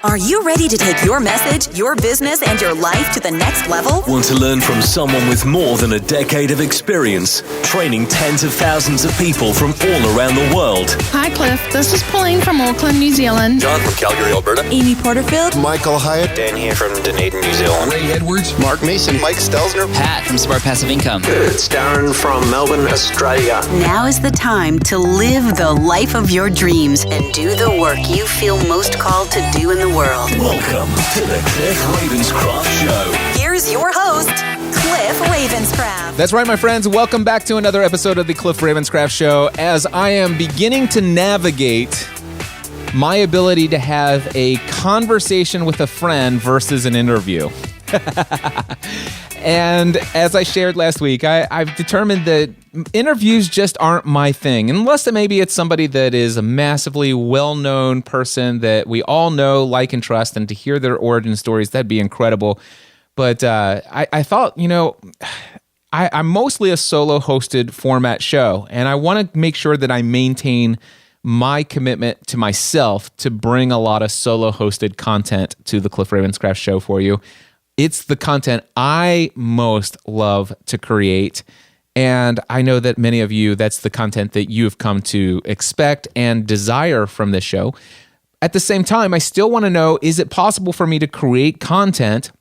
Are you ready to take your message, your business, and your life to the next level? Want to learn from someone with more than a decade of experience, training tens of thousands of people from all around the world? Hi, Cliff. This is Pauline from Auckland, New Zealand. John from Calgary, Alberta. Amy Porterfield. Michael Hyatt. Dan here from Dunedin, New Zealand. Ray Edwards. Mark Mason. Mike Stelzner. Pat from Smart Passive Income. It's Darren from Melbourne, Australia. Now is the time to live the life of your dreams and do the work you feel most called to do in the world. Welcome to the Cliff Ravenscraft Show. Here's your host, Cliff Ravenscraft. That's right, my friends. Welcome back to another episode of the Cliff Ravenscraft Show. As I am beginning to navigate my ability to have a conversation with a friend versus an interview. And as I shared last week, I've determined that interviews just aren't my thing. Unless maybe it's somebody that is a massively well-known person that we all know, like, and trust, and to hear their origin stories, that'd be incredible. But I thought, I'm mostly a solo-hosted format show, and I want to make sure that I maintain my commitment to myself to bring a lot of solo-hosted content to the Cliff Ravenscraft Show for you. It's the content I most love to create, and I know that many of you, that's the content that you've come to expect and desire from this show. At the same time, I still want to know, is it possible for me to create content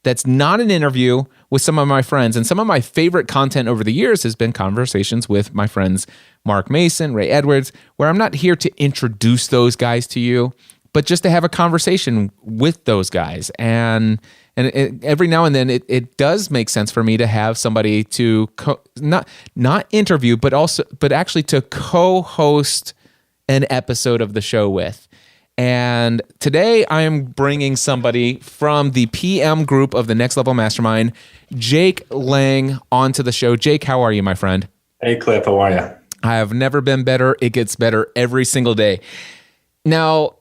that's not an interview with some of my friends? And some of my favorite content over the years has been conversations with my friends Mark Mason, Ray Edwards, where I'm not here to introduce those guys to you, but just to have a conversation with those guys. And every now and then, it does make sense for me to have somebody to not interview, but actually to co-host an episode of the show with. And today I am bringing somebody from the PM group of the Next Level Mastermind, Jake Lang, onto the show. Jake, how are you, my friend? Hey, Cliff, how are you? I have never been better. It gets better every single day. Now,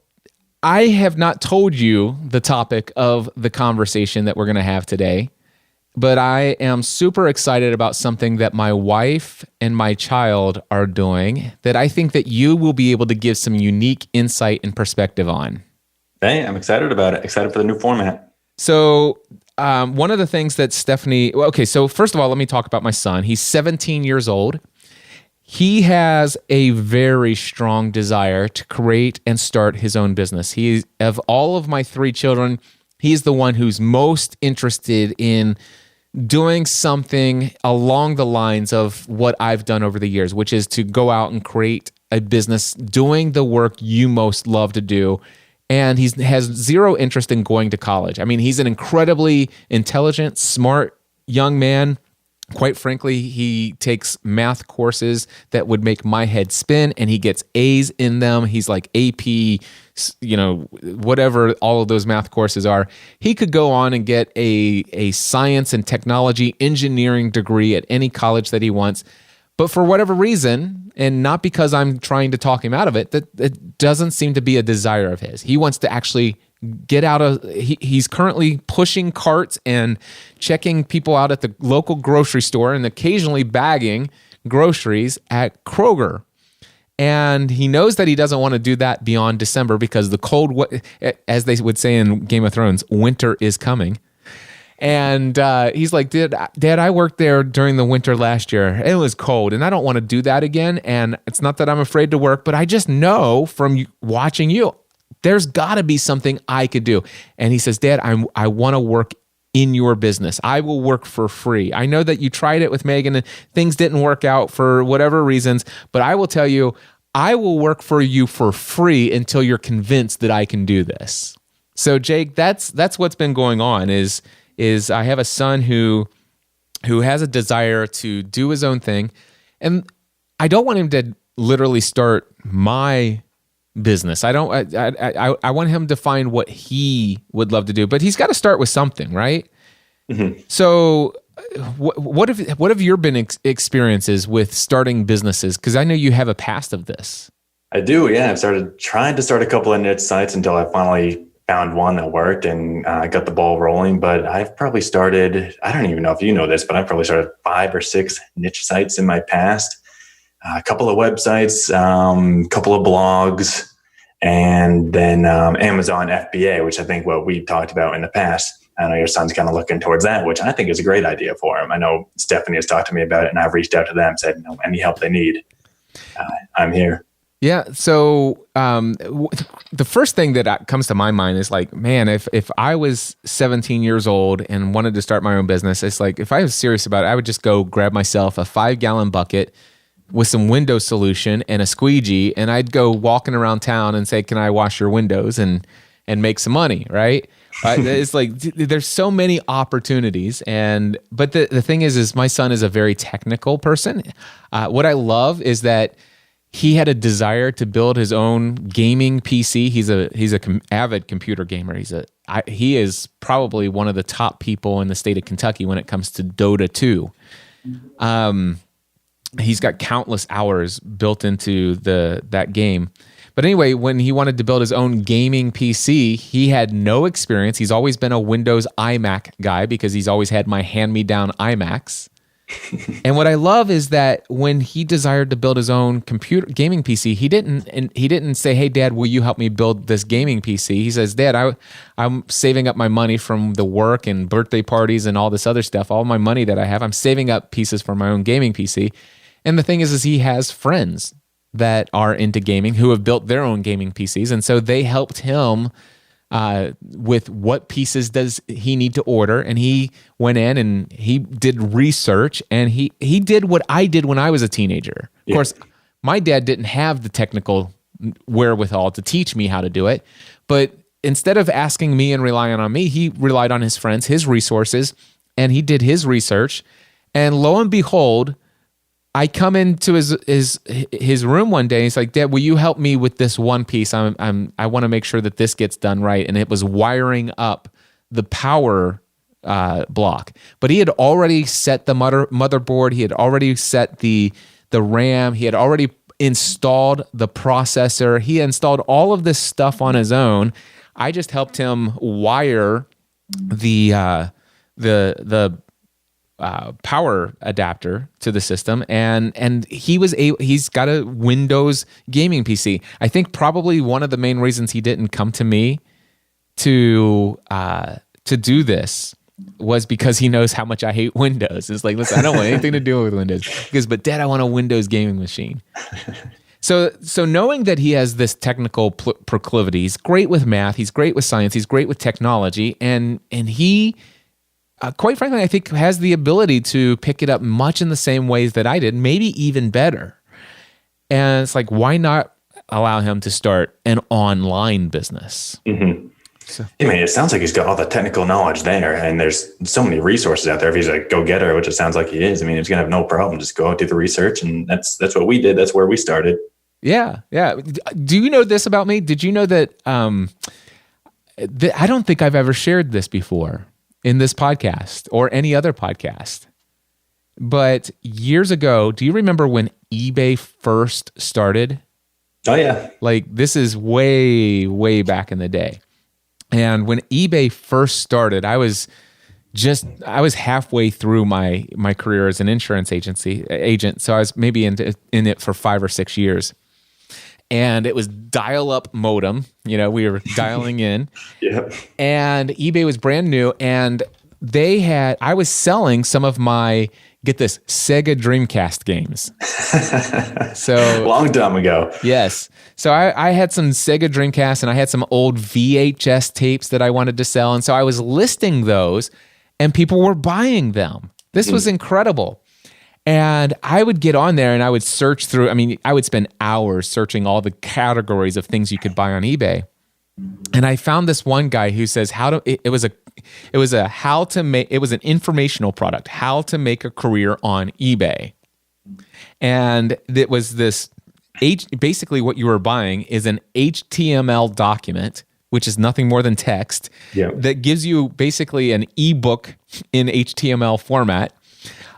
I have not told you the topic of the conversation that we're going to have today, but I am super excited about something that my wife and my child are doing that I think that you will be able to give some unique insight and perspective on. Hey, I'm excited about it. Excited for the new format. So one of the things that so first of all, let me talk about my son. He's 17 years old. He has a very strong desire to create and start his own business. Of all of my three children, he's the one who's most interested in doing something along the lines of what I've done over the years, which is to go out and create a business doing the work you most love to do. And he has zero interest in going to college. I mean, he's an incredibly intelligent, smart young man. Quite frankly, he takes math courses that would make my head spin, and he gets A's in them. He's like AP, whatever all of those math courses are. He could go on and get a science and technology engineering degree at any college that he wants. But for whatever reason, and not because I'm trying to talk him out of it, that doesn't seem to be a desire of his. He wants to actually get out of, he's currently pushing carts and checking people out at the local grocery store and occasionally bagging groceries at Kroger. And he knows that he doesn't want to do that beyond December because the cold, as they would say in Game of Thrones, winter is coming. And he's like, Dad, I worked there during the winter last year. It was cold, and I don't want to do that again. And it's not that I'm afraid to work, but I just know from watching you, there's got to be something I could do. And he says, Dad, I want to work in your business. I will work for free. I know that you tried it with Megan and things didn't work out for whatever reasons, but I will tell you, I will work for you for free until you're convinced that I can do this. So Jake, that's what's been going on is I have a son who has a desire to do his own thing. And I don't want him to literally start my business. I want him to find what he would love to do, but he's got to start with something, right? Mm-hmm. So what have your been experiences with starting businesses? Because I know you have a past of this. I do, yeah. I've tried to start a couple of niche sites until I finally found one that worked and got the ball rolling. But I've probably started, I don't even know if you know this, but I've probably started 5 or 6 niche sites in my past. A couple of websites, a couple of blogs, and then Amazon FBA, which I think what we talked about in the past. I know your son's kind of looking towards that, which I think is a great idea for him. I know Stephanie has talked to me about it, and I've reached out to them, said, any help they need, I'm here. Yeah. So the first thing that comes to my mind is like, man, if I was 17 years old and wanted to start my own business, it's like, if I was serious about it, I would just go grab myself a 5-gallon bucket with some window solution and a squeegee, and I'd go walking around town and say, can I wash your windows and make some money, right? It's like, there's so many opportunities. But the thing is my son is a very technical person. What I love is that he had a desire to build his own gaming PC. He's a avid computer gamer. He is probably one of the top people in the state of Kentucky when it comes to Dota 2. He's got countless hours built into that game. But anyway, when he wanted to build his own gaming PC, he had no experience. He's always been a Windows iMac guy because he's always had my hand-me-down iMacs. And what I love is that when he desired to build his own gaming PC, he didn't say, "Hey, Dad, will you help me build this gaming PC?" He says, "Dad, I'm saving up my money from the work and birthday parties and all this other stuff. All my money that I have, I'm saving up pieces for my own gaming PC." And the thing is he has friends that are into gaming who have built their own gaming PCs, and so they helped him with what pieces does he need to order. And he went in and he did research, and he did what I did when I was a teenager. Of course, my dad didn't have the technical wherewithal to teach me how to do it, but instead of asking me and relying on me, he relied on his friends, his resources, and he did his research. And lo and behold, I come into his room one day. And he's like, "Dad, will you help me with this one piece? I want to make sure that this gets done right." And it was wiring up the power block. But he had already set the motherboard. He had already set the RAM. He had already installed the processor. He installed all of this stuff on his own. I just helped him wire the power adapter to the system, and he's got a Windows gaming PC. I think probably one of the main reasons he didn't come to me to do this was because he knows how much I hate Windows. It's like, listen, I don't want anything to do with Windows. He goes, "But Dad, I want a Windows gaming machine." So knowing that he has this technical proclivity, he's great with math, he's great with science, he's great with technology, and he quite frankly, I think has the ability to pick it up much in the same ways that I did, maybe even better. And it's like, why not allow him to start an online business? Mm-hmm. I mean, it sounds like he's got all the technical knowledge there, and there's so many resources out there. If he's a go-getter, which it sounds like he is, I mean, he's gonna have no problem. Just go out, do the research, and that's what we did. That's where we started. Yeah. Do you know this about me? Did you know that? I don't think I've ever shared this before in this podcast or any other podcast. But years ago, do you remember when eBay first started? Oh, yeah. Like, this is way, way back in the day. And when eBay first started, I was halfway through my career as an insurance agent. So I was maybe in it for 5 or 6 years. And it was dial-up modem. We were dialing in. Yep. And eBay was brand new, and I was selling some of my, get this, Sega Dreamcast games. So long time ago. Yes. So I had some Sega Dreamcast, and I had some old VHS tapes that I wanted to sell. And so I was listing those, and people were buying them. This was incredible. And I would get on there and I would search through. I would spend hours searching all the categories of things you could buy on eBay. And I found this one guy who says it was an informational product, how to make a career on eBay. And it was this basically what you were buying is an HTML document, which is nothing more than text, that gives you basically an ebook in HTML format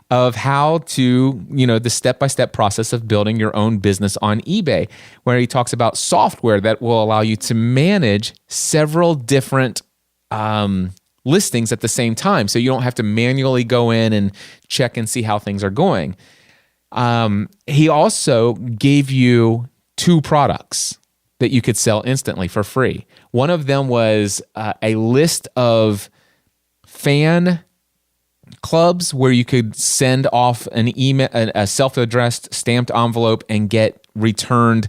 of how to, the step-by-step process of building your own business on eBay, where he talks about software that will allow you to manage several different listings at the same time. So you don't have to manually go in and check and see how things are going. He also gave you 2 products. that you could sell instantly for free. One of them was a list of fan clubs where you could send off an email, a self-addressed stamped envelope, and get returned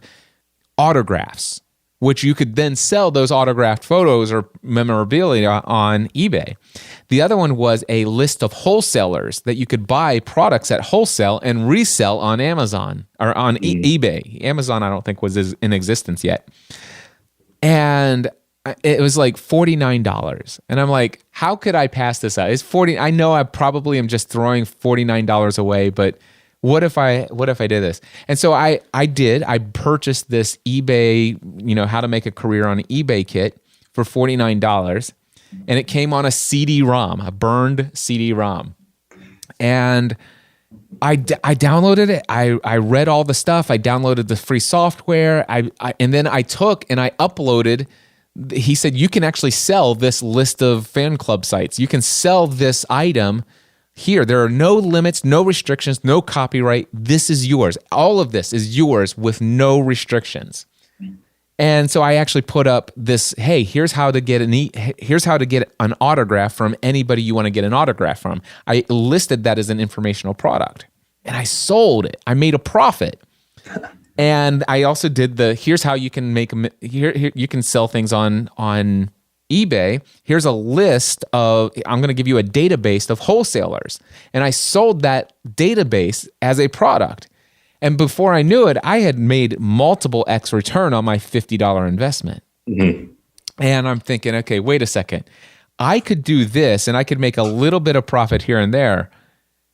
autographs, which you could then sell those autographed photos or memorabilia on eBay. The other one was a list of wholesalers that you could buy products at wholesale and resell on Amazon or on eBay. Amazon, I don't think was in existence yet. And it was like $49. And I'm like, how could I pass this up? It's 40. I know I probably am just throwing $49 away, but what if I did this? And so I purchased this eBay, how to make a career on eBay kit for $49. And it came on a CD-ROM, a burned CD-ROM. And I downloaded it. I read all the stuff. I downloaded the free software. And then I took and I uploaded. He said, you can actually sell this list of fan club sites. You can sell this item here. There are no limits, no restrictions, no copyright. This is yours. All of this is yours with no restrictions. And so I actually put up this, hey, here's how to get an autograph from anybody you want to get an autograph from. I listed that as an informational product. And I sold it. I made a profit. And I also did here's how you can here you can sell things on eBay. Here's a list of, I'm going to give you a database of wholesalers. And I sold that database as a product. And before I knew it, I had made multiple X return on my $50 investment. Mm-hmm. And I'm thinking, okay, wait a second. I could do this and I could make a little bit of profit here and there.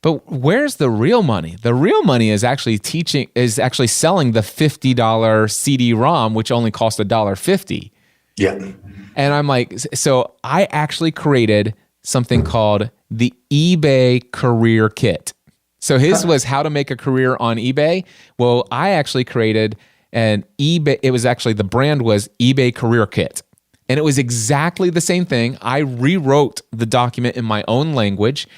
But where's the real money? The real money is actually selling the $50 CD-ROM, which only cost $1.50. Yeah. And I'm like, so I actually created something called the eBay Career Kit. So his was how to make a career on eBay. Well, I actually created an eBay. It was actually, the brand was eBay Career Kit. And it was exactly the same thing. I rewrote the document in my own language.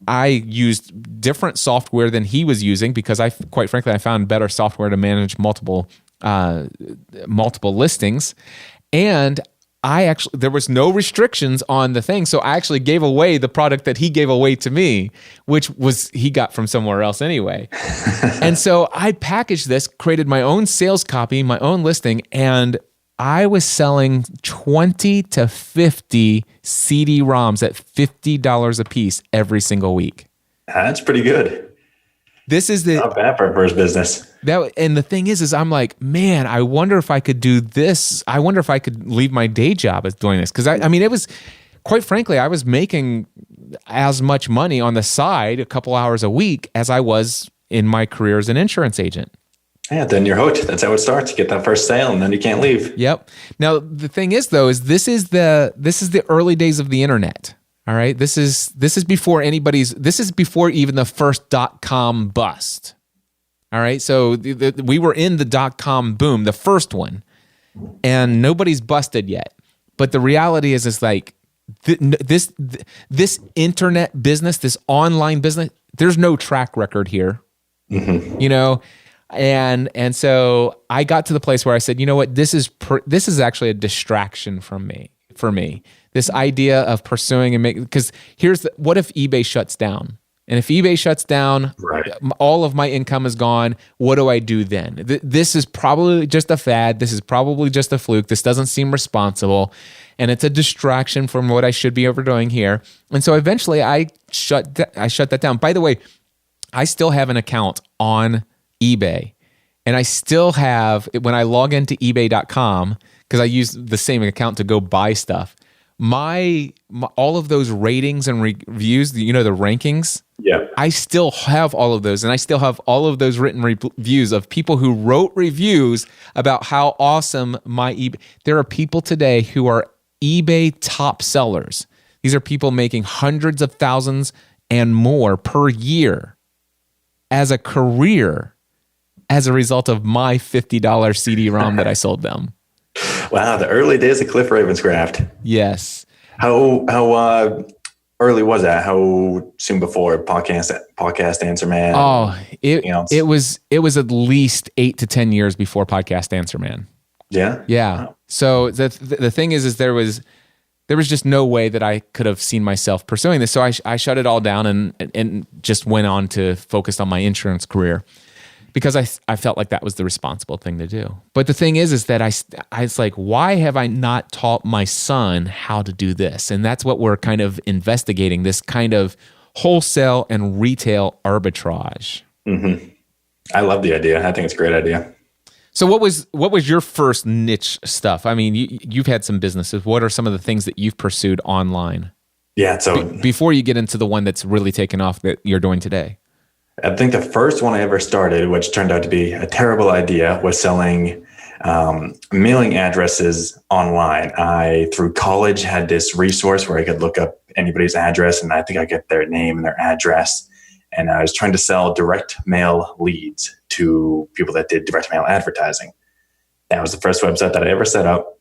I used different software than he was using because quite frankly, I found better software to manage multiple listings. And there was no restrictions on the thing. So I actually gave away the product that he gave away to me, which he got from somewhere else anyway. And so I packaged this, created my own sales copy, my own listing, and I was selling 20 to 50 CD-ROMs at $50 a piece every single week. That's pretty good. This is not bad for a first business. And the thing is I'm like, man, I wonder if I could do this. I wonder if I could leave my day job as doing this. Because I mean, it was, quite frankly, I was making as much money on the side, a couple hours a week, as I was in my career as an insurance agent. Yeah, then you're hooked. That's how it starts. You get that first sale, and then you can't leave. Yep. Now the thing is, though, is this is the early days of the internet. All right. This is before even the first .com bust. All right. So we were in the .com boom, the first one, and nobody's busted yet. But the reality is like this internet business, this online business, there's no track record here. Mm-hmm. And so I got to the place where I said, you know what, this is actually a distraction for me. This idea of pursuing and because what if eBay shuts down? And if eBay shuts down, right, all of my income is gone. What do I do then? This is probably just a fad. This is probably just a fluke. This doesn't seem responsible. And it's a distraction from what I should be overdoing here. And so eventually I shut that down. By the way, I still have an account on eBay. And I still have, when I log into ebay.com, because I use the same account to go buy stuff, my all of those ratings and reviews, the rankings, yeah, I still have all of those. And I still have all of those written reviews of people who wrote reviews about how awesome my eBay. There are people today who are eBay top sellers. These are people making hundreds of thousands and more per year as a career as a result of my $50 CD-ROM that I sold them. Wow, the early days of Cliff Ravenscraft. Yes. How early was that? How soon before podcast Answer Man? Oh, it was at least 8 to 10 years before Podcast Answer Man. Yeah. Yeah. Wow. So the thing is there was just no way that I could have seen myself pursuing this. So I shut it all down and just went on to focus on my insurance career because I felt like that was the responsible thing to do. But the thing is that I was like, why have I not taught my son how to do this? And that's what we're kind of investigating, this kind of wholesale and retail arbitrage. Mm-hmm. I love the idea. I think it's a great idea. So what was your first niche stuff? I mean, you've had some businesses. What are some of the things that you've pursued online? Yeah. So Before you get into the one that's really taken off that you're doing today. I think the first one I ever started, which turned out to be a terrible idea, was selling mailing addresses online. I, through college, had this resource where I could look up anybody's address, and I think I get their name and their address. And I was trying to sell direct mail leads to people that did direct mail advertising. That was the first website that I ever set up.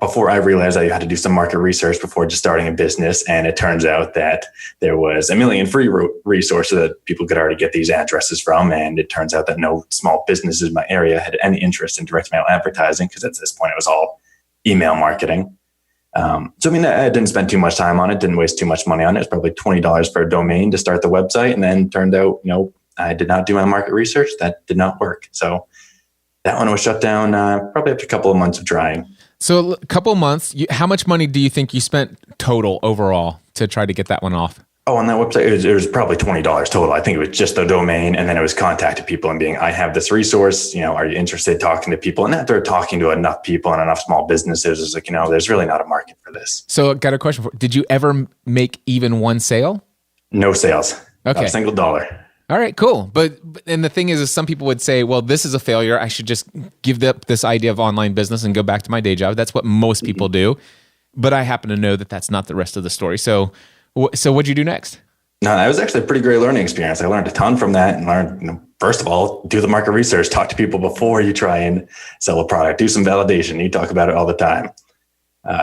Before I realized I had to do some market research before just starting a business. And it turns out that there was a million free resources that people could already get these addresses from. And it turns out that no small businesses in my area had any interest in direct mail advertising because at this point it was all email marketing. So, I mean, I didn't spend too much time on it, didn't waste too much money on it. It's probably $20 per domain to start the website. And then turned out, I did not do my market research. That did not work. So that one was shut down probably after a couple of months of trying. So a couple of months, how much money do you think you spent total overall to try to get that one off? Oh, on that website, it was probably $20 total. I think it was just the domain. And then it was contacting people and being, I have this resource, are you interested in talking to people? And after talking to enough people and enough small businesses, it's like, there's really not a market for this. So I got a question for you. Did you ever make even one sale? No sales. Okay. Not a single dollar. All right, cool. But and the thing is some people would say, well, this is a failure. I should just give up this idea of online business and go back to my day job. That's what most people do. But I happen to know that that's not the rest of the story. So what'd you do next? No, that was actually a pretty great learning experience. I learned a ton from that and learned, first of all, do the market research, talk to people before you try and sell a product, do some validation. You talk about it all the time.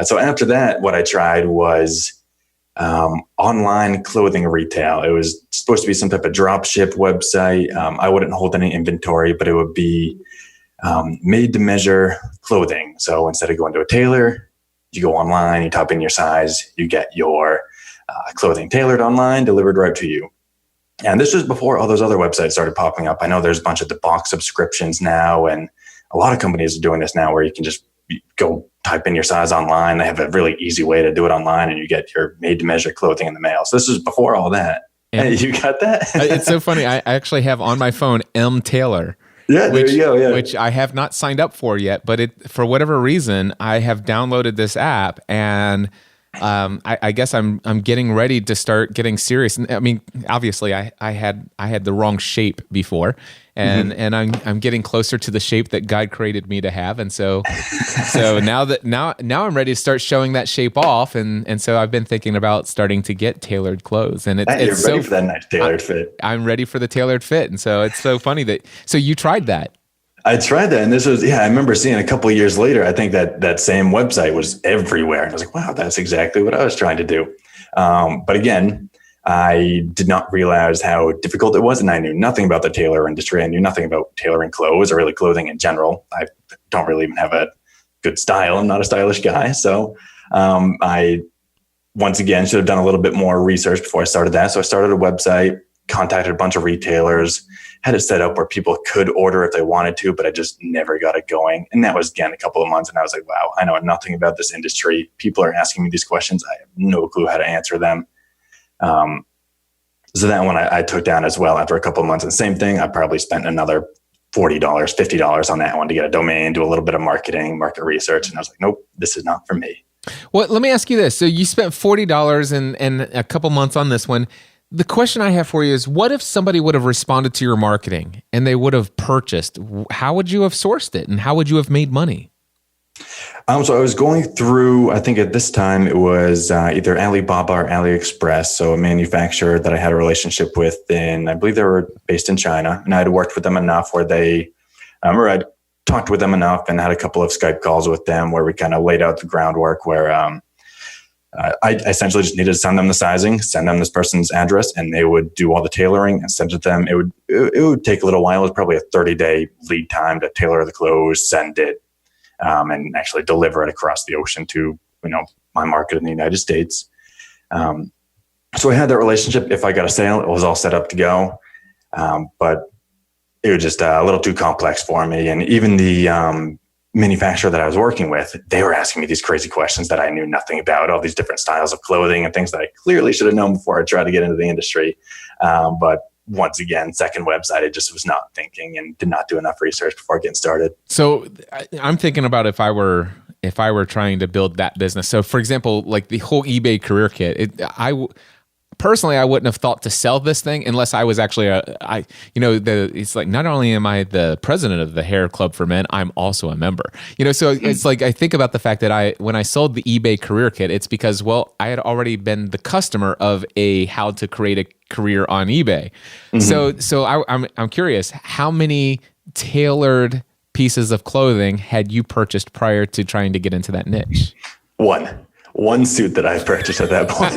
So after that, what I tried was online clothing retail. It was supposed to be some type of drop ship website. I wouldn't hold any inventory, but it would be made to measure clothing. So instead of going to a tailor, you go online, you type in your size, you get your clothing tailored online, delivered right to you. And this was before all those other websites started popping up. I know there's a bunch of the box subscriptions now, and a lot of companies are doing this now where you can just go type in your size online. They have a really easy way to do it online, and you get your made to measure clothing in the mail. So this is before all that. Hey, you got that? It's so funny. I actually have on my phone M Taylor. Yeah, there you go. Yeah. Which I have not signed up for yet, but for whatever reason, I have downloaded this app, and I guess I'm getting ready to start getting serious. I mean, obviously, I had the wrong shape before, and I'm getting closer to the shape that God created me to have, and so now I'm ready to start showing that shape off, and so I've been thinking about starting to get tailored clothes, and it's ready for that nice tailored fit. I'm ready for the tailored fit, and so it's so funny so you tried that. I tried that, and this was, I remember seeing a couple of years later, I think that same website was everywhere. And I was like, wow, that's exactly what I was trying to do. But again, I did not realize how difficult it was. And I knew nothing about the tailor industry. I knew nothing about tailoring clothes or really clothing in general. I don't really even have a good style. I'm not a stylish guy. So I, once again, should have done a little bit more research before I started that. So I started a website, contacted a bunch of retailers, had it set up where people could order if they wanted to, but I just never got it going. And that was, again, a couple of months. And I was like, wow, I know nothing about this industry. People are asking me these questions. I have no clue how to answer them. So that one I took down as well after a couple of months. And same thing, I probably spent another $40, $50 on that one to get a domain, do a little bit of marketing, market research. And I was like, nope, this is not for me. Well, let me ask you this. So you spent $40 and a couple months on this one. The question I have for you is, what if somebody would have responded to your marketing and they would have purchased? How would you have sourced it, and how would you have made money? So I was going through, I think at this time it was either Alibaba or AliExpress. So a manufacturer that I had a relationship with, and I believe they were based in China, and I had worked with them enough where I'd talked with them enough and had a couple of Skype calls with them where we kind of laid out the groundwork where I essentially just needed to send them the sizing, send them this person's address, and they would do all the tailoring and send it to them. It would take a little while. It was probably a 30-day lead time to tailor the clothes, send it, and actually deliver it across the ocean to, my market in the United States. So I had that relationship. If I got a sale, it was all set up to go. But it was just a little too complex for me. And even the manufacturer that I was working with, they were asking me these crazy questions that I knew nothing about, all these different styles of clothing and things that I clearly should have known before I tried to get into the industry. But once again, second website, I just was not thinking and did not do enough research before getting started. So I'm thinking about if I were trying to build that business. So for example, like the whole eBay career kit, personally, I wouldn't have thought to sell this thing unless I was actually it's like, not only am I the president of the Hair Club for Men, I'm also a member. So it's like, I think about the fact that when I sold the eBay career kit, it's because, well, I had already been the customer of how to create a career on eBay. So I'm curious, how many tailored pieces of clothing had you purchased prior to trying to get into that niche? One suit that I purchased at that point.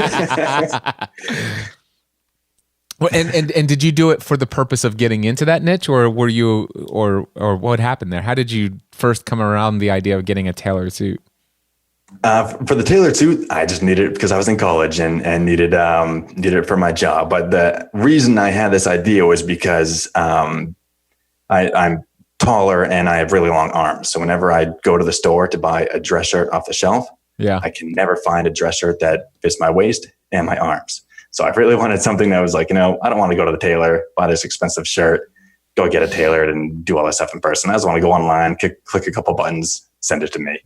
Well, and did you do it for the purpose of getting into that niche, or were you, or what happened there? How did you first come around the idea of getting a tailored suit? For the tailored suit, I just needed it because I was in college and needed it for my job. But the reason I had this idea was because I'm taller and I have really long arms. So whenever I go to the store to buy a dress shirt off the shelf, I can never find a dress shirt that fits my waist and my arms. So I really wanted something that was like, I don't want to go to the tailor, buy this expensive shirt, go get it tailored and do all this stuff in person. I just want to go online, click a couple buttons, send it to me.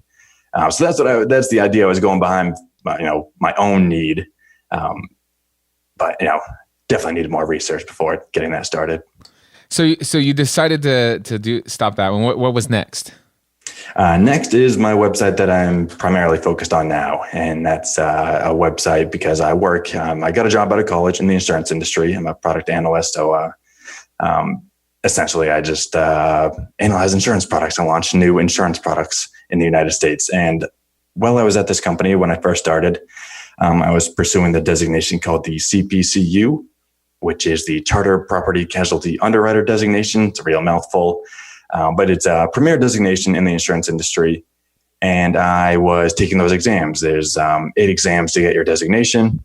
So that's the idea I was going behind, my own need. But definitely needed more research before getting that started. So you decided to stop that one. What was next? Next is my website that I'm primarily focused on now. And that's a website because I work, I got a job out of college in the insurance industry. I'm a product analyst. So essentially, I just analyze insurance products and launch new insurance products in the United States. And while I was at this company, when I first started, I was pursuing the designation called the CPCU, which is the Charter Property Casualty Underwriter designation. It's a real mouthful. But it's a premier designation in the insurance industry. And I was taking those exams. There's 8 exams to get your designation.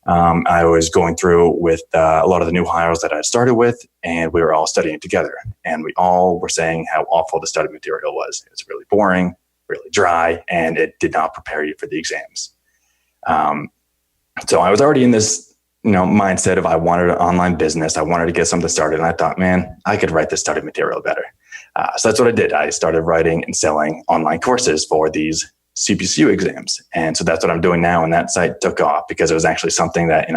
I was going through with a lot of the new hires that I started with, and we were all studying together. And we all were saying how awful the study material was. It was really boring, really dry, and it did not prepare you for the exams. So I was already in this mindset of I wanted an online business. I wanted to get something started. And I thought, man, I could write this study material better. So that's what I did. I started writing and selling online courses for these CPCU exams. And so that's what I'm doing now. And that site took off because it was actually something that,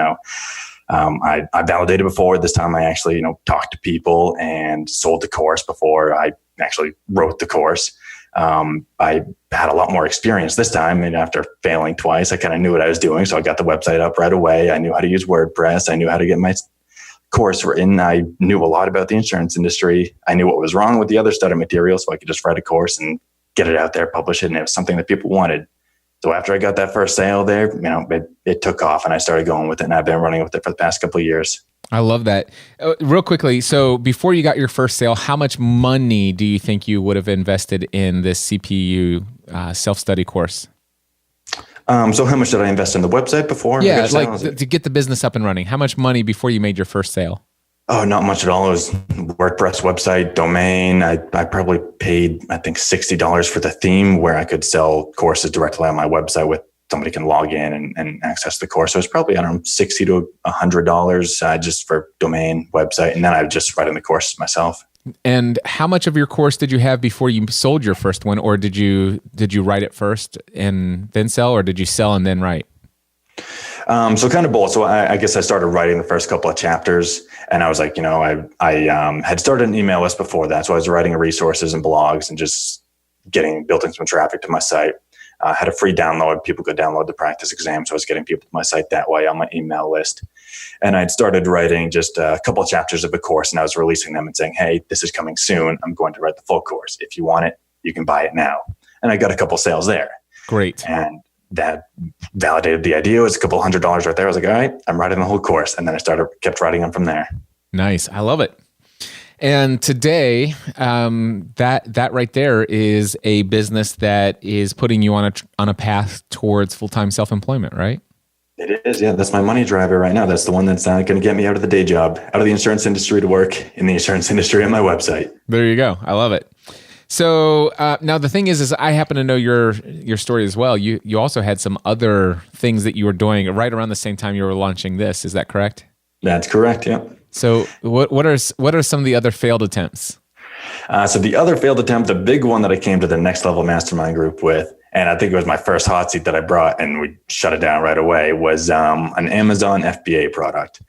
I validated before. This time I actually, talked to people and sold the course before I actually wrote the course. I had a lot more experience this time. And after failing twice, I kind of knew what I was doing. So I got the website up right away. I knew how to use WordPress. I knew how to get my course written. I knew a lot about the insurance industry. I knew what was wrong with the other study material. So I could just write a course and get it out there, publish it. And it was something that people wanted. So after I got that first sale there, it took off and I started going with it. And I've been running with it for the past couple of years. I love that. Real quickly, so before you got your first sale, how much money do you think you would have invested in this CPU self-study course? So how much did I invest in the website before? Yeah, to get the business up and running. How much money before you made your first sale? Oh, not much at all. It was WordPress website, domain. I probably paid, I think, $60 for the theme where I could sell courses directly on my website with somebody can log in and access the course. So it's probably, $60 to $100 just for domain, website. And then I would just write in the course myself. And how much of your course did you have before you sold your first one? Or did you write it first and then sell, or did you sell and then write? So kind of both. So I guess I started writing the first couple of chapters and I was like, I had started an email list before that. So I was writing resources and blogs and just building some traffic to my site. I had a free download. People could download the practice exam. So I was getting people to my site that way on my email list. And I'd started writing just a couple of chapters of a course and I was releasing them and saying, hey, this is coming soon. I'm going to write the full course. If you want it, you can buy it now. And I got a couple sales there. Great. And that validated the idea. It was a couple $100 right there. I was like, all right, I'm writing the whole course. And then I kept writing them from there. Nice. I love it. And today, that right there is a business that is putting you on a path towards full-time self-employment, right? It is, yeah. That's my money driver right now. That's the one that's going to get me out of the day job, out of the insurance industry to work in the insurance industry on my website. There you go. I love it. So now the thing is I happen to know your story as well. You also had some other things that you were doing right around the same time you were launching this. Is that correct? That's correct. Yeah. So what are some of the other failed attempts? So the other failed attempt, the big one that I came to the Next Level Mastermind group with, and I think it was my first hot seat that I brought, and we shut it down right away, was an Amazon FBA product.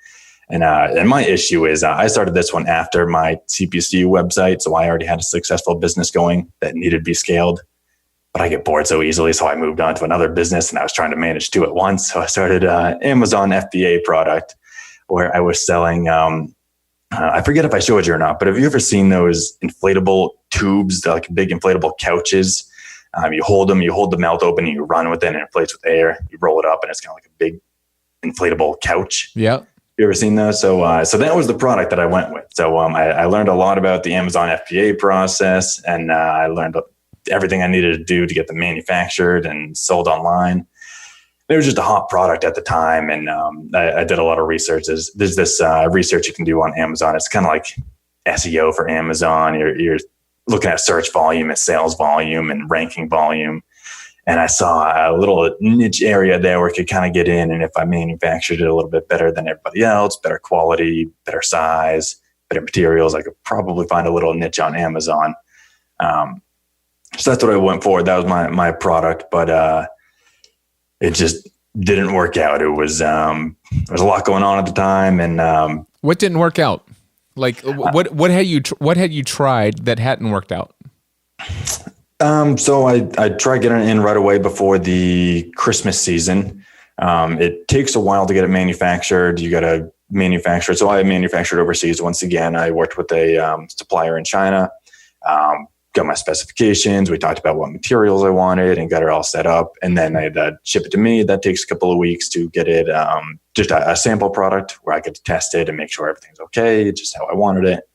And my issue is I started this one after my CPCU website, so I already had a successful business going that needed to be scaled. But I get bored so easily, so I moved on to another business, and I was trying to manage two at once. So I started Amazon FBA product, where I was selling, I forget if I showed you or not, but have you ever seen those inflatable tubes, like big inflatable couches? You hold the mouth open, and you run with it, and it inflates with air. You roll it up, and it's kind of like a big inflatable couch. Yeah. You ever seen those? So that was the product that I went with. So I learned a lot about the Amazon FBA process, and I learned everything I needed to do to get them manufactured and sold online. It was just a hot product at the time, and I did a lot of research. There's this research you can do on Amazon. It's kind of like SEO for Amazon. You're looking at search volume, at sales volume, and ranking volume. And I saw a little niche area there where I could kind of get in, and if I manufactured it a little bit better than everybody else, better quality, better size, better materials, I could probably find a little niche on Amazon. So that's what I went for. That was my product, but it just didn't work out. There was a lot going on at the time, and what didn't work out? Like what had you tried that hadn't worked out? So I tried getting it in right away before the Christmas season. It takes a while to get it manufactured. You got to manufacture it. So I manufactured overseas. Once again, I worked with a supplier in China. Got my specifications. We talked about what materials I wanted and got it all set up. And then I had to ship it to me. That takes a couple of weeks to get it, just a sample product where I could test it and make sure everything's okay, just how I wanted it.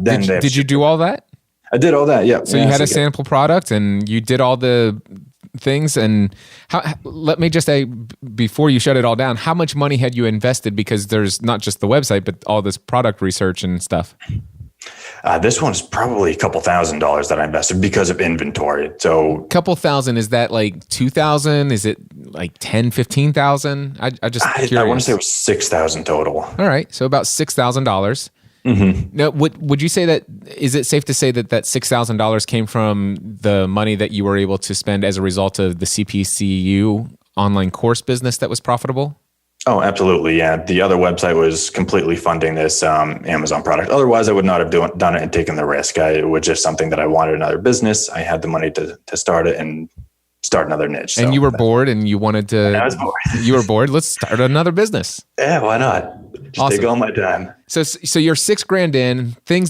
Did you do all that? I did all that, yeah. So you had a sample product and you did all the things. And let me just say, before you shut it all down, how much money had you invested? Because there's not just the website, but all this product research and stuff. This one's probably a couple $1,000s that I invested because of inventory. So couple thousand, is that like 2,000? Is it like 10, 15,000? I want to say it was 6,000 total. All right. So about $6,000. Mm-hmm. Now, would you say that, is it safe to say that $6,000 came from the money that you were able to spend as a result of the CPCU online course business that was profitable? Oh, absolutely. Yeah. The other website was completely funding this Amazon product. Otherwise, I would not have done it and taken the risk. It was just something that I wanted, another business. I had the money to start it and start another niche. And you were bored and you wanted to... I was bored. You were bored. Let's start another business. Yeah, why not? Just awesome. Take all my time. So you're $6,000 in. Things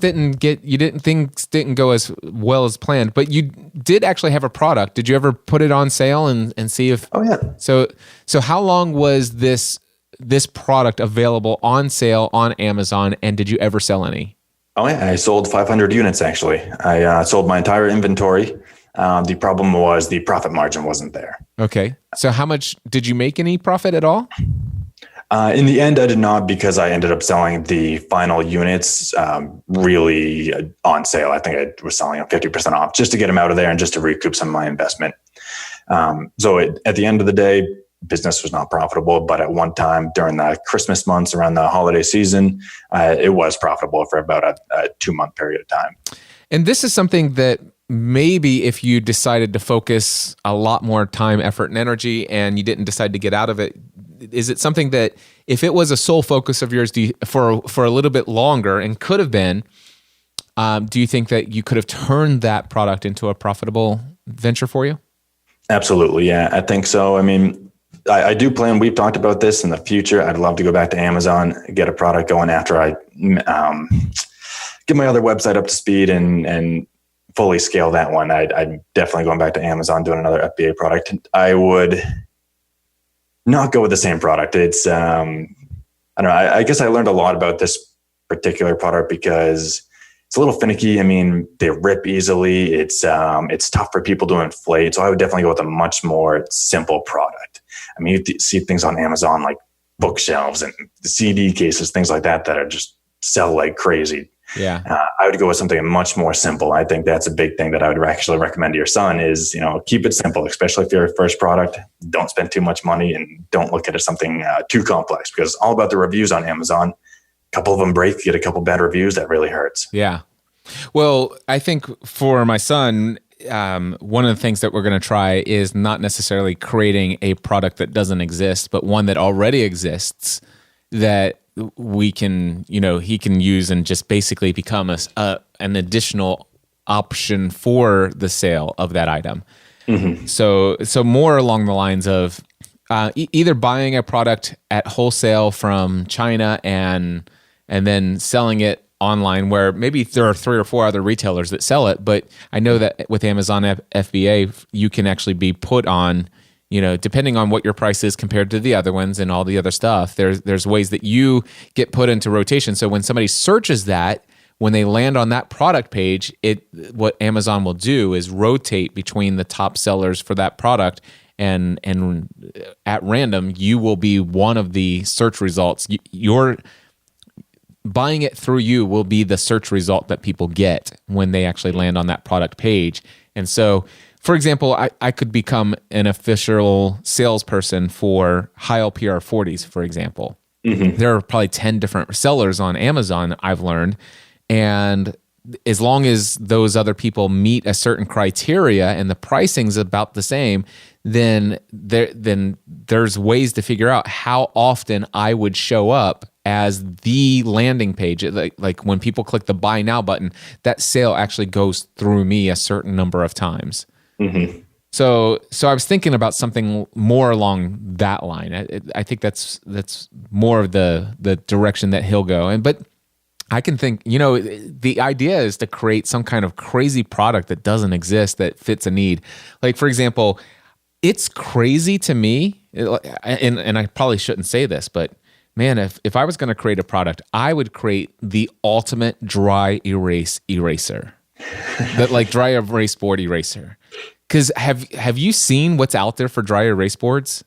didn't go as well as planned, but you did actually have a product. Did you ever put it on sale and see if? Oh yeah. So how long was this product available on sale on Amazon, and did you ever sell any? Oh yeah, I sold 500 units actually. I sold my entire inventory. The problem was the profit margin wasn't there. Okay. So how much did you make any profit at all? In the end, I did not, because I ended up selling the final units really on sale. I think I was selling them 50% off just to get them out of there and just to recoup some of my investment. So at the end of the day, business was not profitable, but at one time during the Christmas months around the holiday season, it was profitable for about a 2-month period of time. And this is something that maybe if you decided to focus a lot more time, effort, and energy, and you didn't decide to get out of it, is it something that if it was a sole focus of yours for a little bit longer and could have been, do you think that you could have turned that product into a profitable venture for you? Absolutely. Yeah, I think so. I mean, I do plan, we've talked about this in the future. I'd love to go back to Amazon, get a product going after I get my other website up to speed and fully scale that one. I'm definitely going back to Amazon, doing another FBA product. I would not go with the same product. It's, I don't know. I guess I learned a lot about this particular product because it's a little finicky. I mean, they rip easily. It's tough for people to inflate. So I would definitely go with a much more simple product. I mean, you see things on Amazon like bookshelves and CD cases, things like that are just sell like crazy. Yeah. I would go with something much more simple. I think that's a big thing that I would actually recommend to your son is, keep it simple, especially if you're a first product. Don't spend too much money and don't look at it as something too complex, because it's all about the reviews on Amazon. A couple of them break, you get a couple bad reviews, that really hurts. Yeah. Well, I think for my son, one of the things that we're going to try is not necessarily creating a product that doesn't exist, but one that already exists that we can, he can use and just basically become an additional option for the sale of that item. Mm-hmm. So more along the lines of either buying a product at wholesale from China and then selling it online, where maybe there are 3 or 4 other retailers that sell it. But I know that with Amazon FBA, you can actually be put on, depending on what your price is compared to the other ones and all the other stuff, there's ways that you get put into rotation. So when somebody searches that, when they land on that product page, what Amazon will do is rotate between the top sellers for that product, and at random, you will be one of the search results. Your buying it through you will be the search result that people get when they actually land on that product page. And so, for example, I could become an official salesperson for high LPR 40s, for example. Mm-hmm. There are probably 10 different sellers on Amazon, I've learned. And as long as those other people meet a certain criteria and the pricing's about the same, then there's ways to figure out how often I would show up as the landing page. Like when people click the buy now button, that sale actually goes through me a certain number of times. Mm-hmm. So I was thinking about something more along that line. I think that's more of the direction that he'll go. But I can think, the idea is to create some kind of crazy product that doesn't exist that fits a need. Like, for example, it's crazy to me, and I probably shouldn't say this, but man, if I was going to create a product, I would create the ultimate dry erase eraser, that like dry erase board eraser. Because have you seen what's out there for dry erase boards?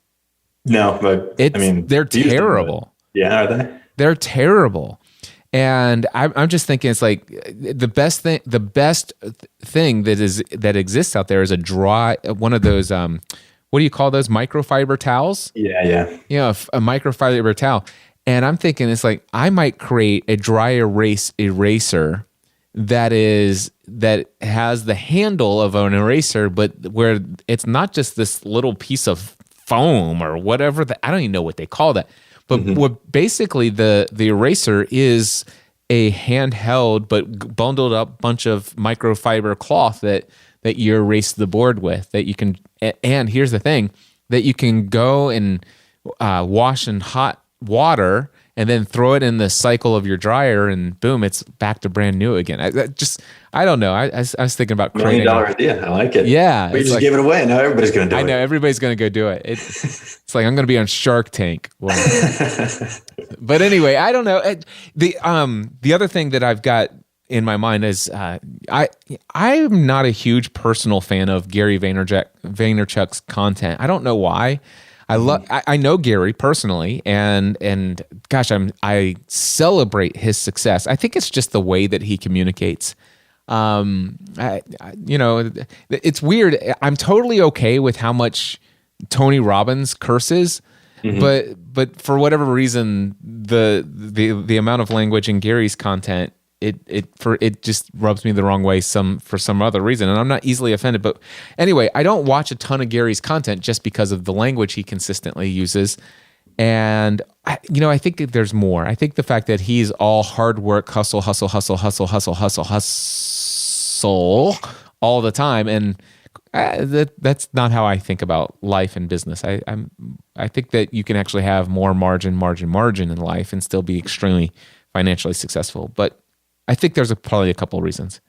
No, but they're terrible. Yeah, are they? They're terrible. And I'm just thinking, it's like the best thing that exists out there is one of those what do you call those, microfiber towels? Yeah. A microfiber towel. And I'm thinking, it's like I might create a dry erase eraser that has the handle of an eraser, but where it's not just this little piece of foam or whatever I don't even know what they call that. But what basically the eraser is a handheld but bundled up bunch of microfiber cloth that you erase the board with, that you can, and here's the thing, that you can go and wash in hot water and then throw it in the cycle of your dryer, and boom, it's back to brand new again. I don't know. I was thinking about creating $1 million idea. I like it. Yeah. We just gave it away. Now everybody's going to do it. I know. Everybody's going to go do it. It's like I'm going to be on Shark Tank. But anyway, I don't know. The other thing that I've got in my mind is I'm not a huge personal fan of Gary Vaynerchuk's content. I don't know why. I know Gary personally, and gosh, I celebrate his success. I think it's just the way that he communicates. It's weird. I'm totally okay with how much Tony Robbins curses, but for whatever reason, the amount of language in Gary's content, it just rubs me the wrong way for some other reason, and I'm not easily offended. But anyway, I don't watch a ton of Gary's content just because of the language he consistently uses. And I think that there's more. I think the fact that he's all hard work, hustle all the time, and that's not how I think about life and business. I think that you can actually have more margin in life and still be extremely financially successful. But I think there's probably a couple of reasons.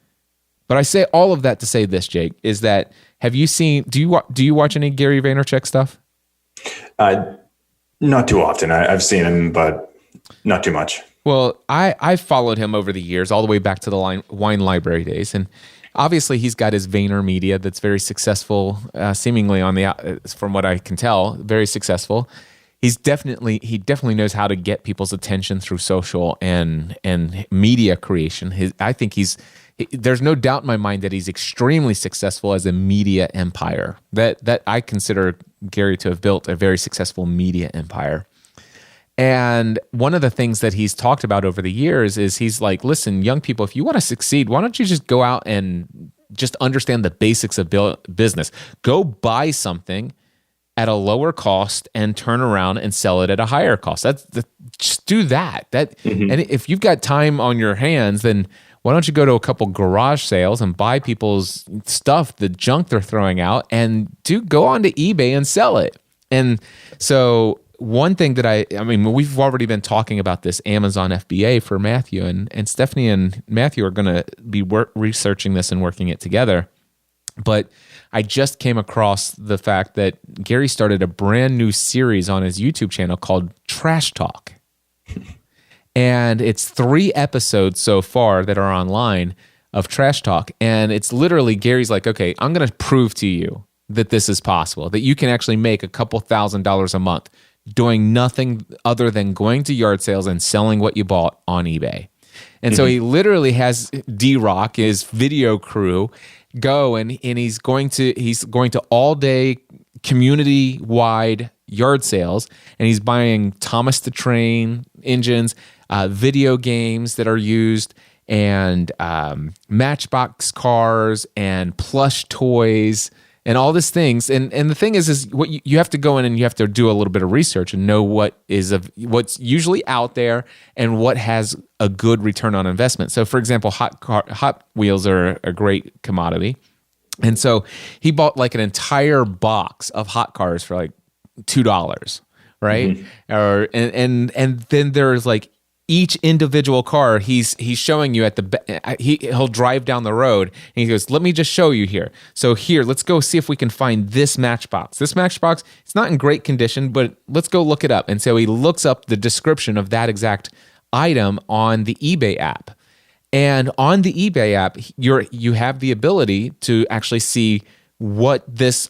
But I say all of that to say this, Jake, is that have you seen? Do you watch any Gary Vaynerchuk stuff? Not too often. I've seen him, but not too much. Well, I followed him over the years, all the way back to the wine library days, and obviously he's got his VaynerMedia that's very successful, seemingly from what I can tell, very successful. He definitely knows how to get people's attention through social and media creation. I think there's no doubt in my mind that he's extremely successful as a media empire. That I consider Gary to have built a very successful media empire. And one of the things that he's talked about over the years is he's like, listen, young people, if you want to succeed, why don't you just go out and just understand the basics of business? Go buy something at a lower cost and turn around and sell it at a higher cost. Just do that. And if you've got time on your hands, then why don't you go to a couple garage sales and buy people's stuff, the junk they're throwing out, and go onto eBay and sell it. And so one thing that I mean, we've already been talking about this Amazon FBA for Matthew, and Stephanie and Matthew are going to be researching this and working it together. But I just came across the fact that Gary started a brand new series on his YouTube channel called Trash Talk. And it's 3 episodes so far that are online of Trash Talk. And it's literally Gary's like, okay, I'm going to prove to you that this is possible, that you can actually make a couple $1,000s a month doing nothing other than going to yard sales and selling what you bought on eBay. And so he literally has D-Rock, his video crew, go and he's going to all day community-wide yard sales, and he's buying Thomas the Train engines, video games that are used, and Matchbox cars and plush toys and all these things. And the thing is what you have to go in and you have to do a little bit of research and know what's usually out there and what has a good return on investment. So, for example, Hot Wheels are a great commodity. And so he bought like an entire box of hot cars for like $2, right? And then there's like each individual car he's showing you he'll drive down the road and he goes, let me just show you here. So here, let's go see if we can find this Matchbox. This Matchbox, it's not in great condition, but let's go look it up. And so he looks up the description of that exact item on the eBay app. And on the eBay app, you have the ability to actually see what this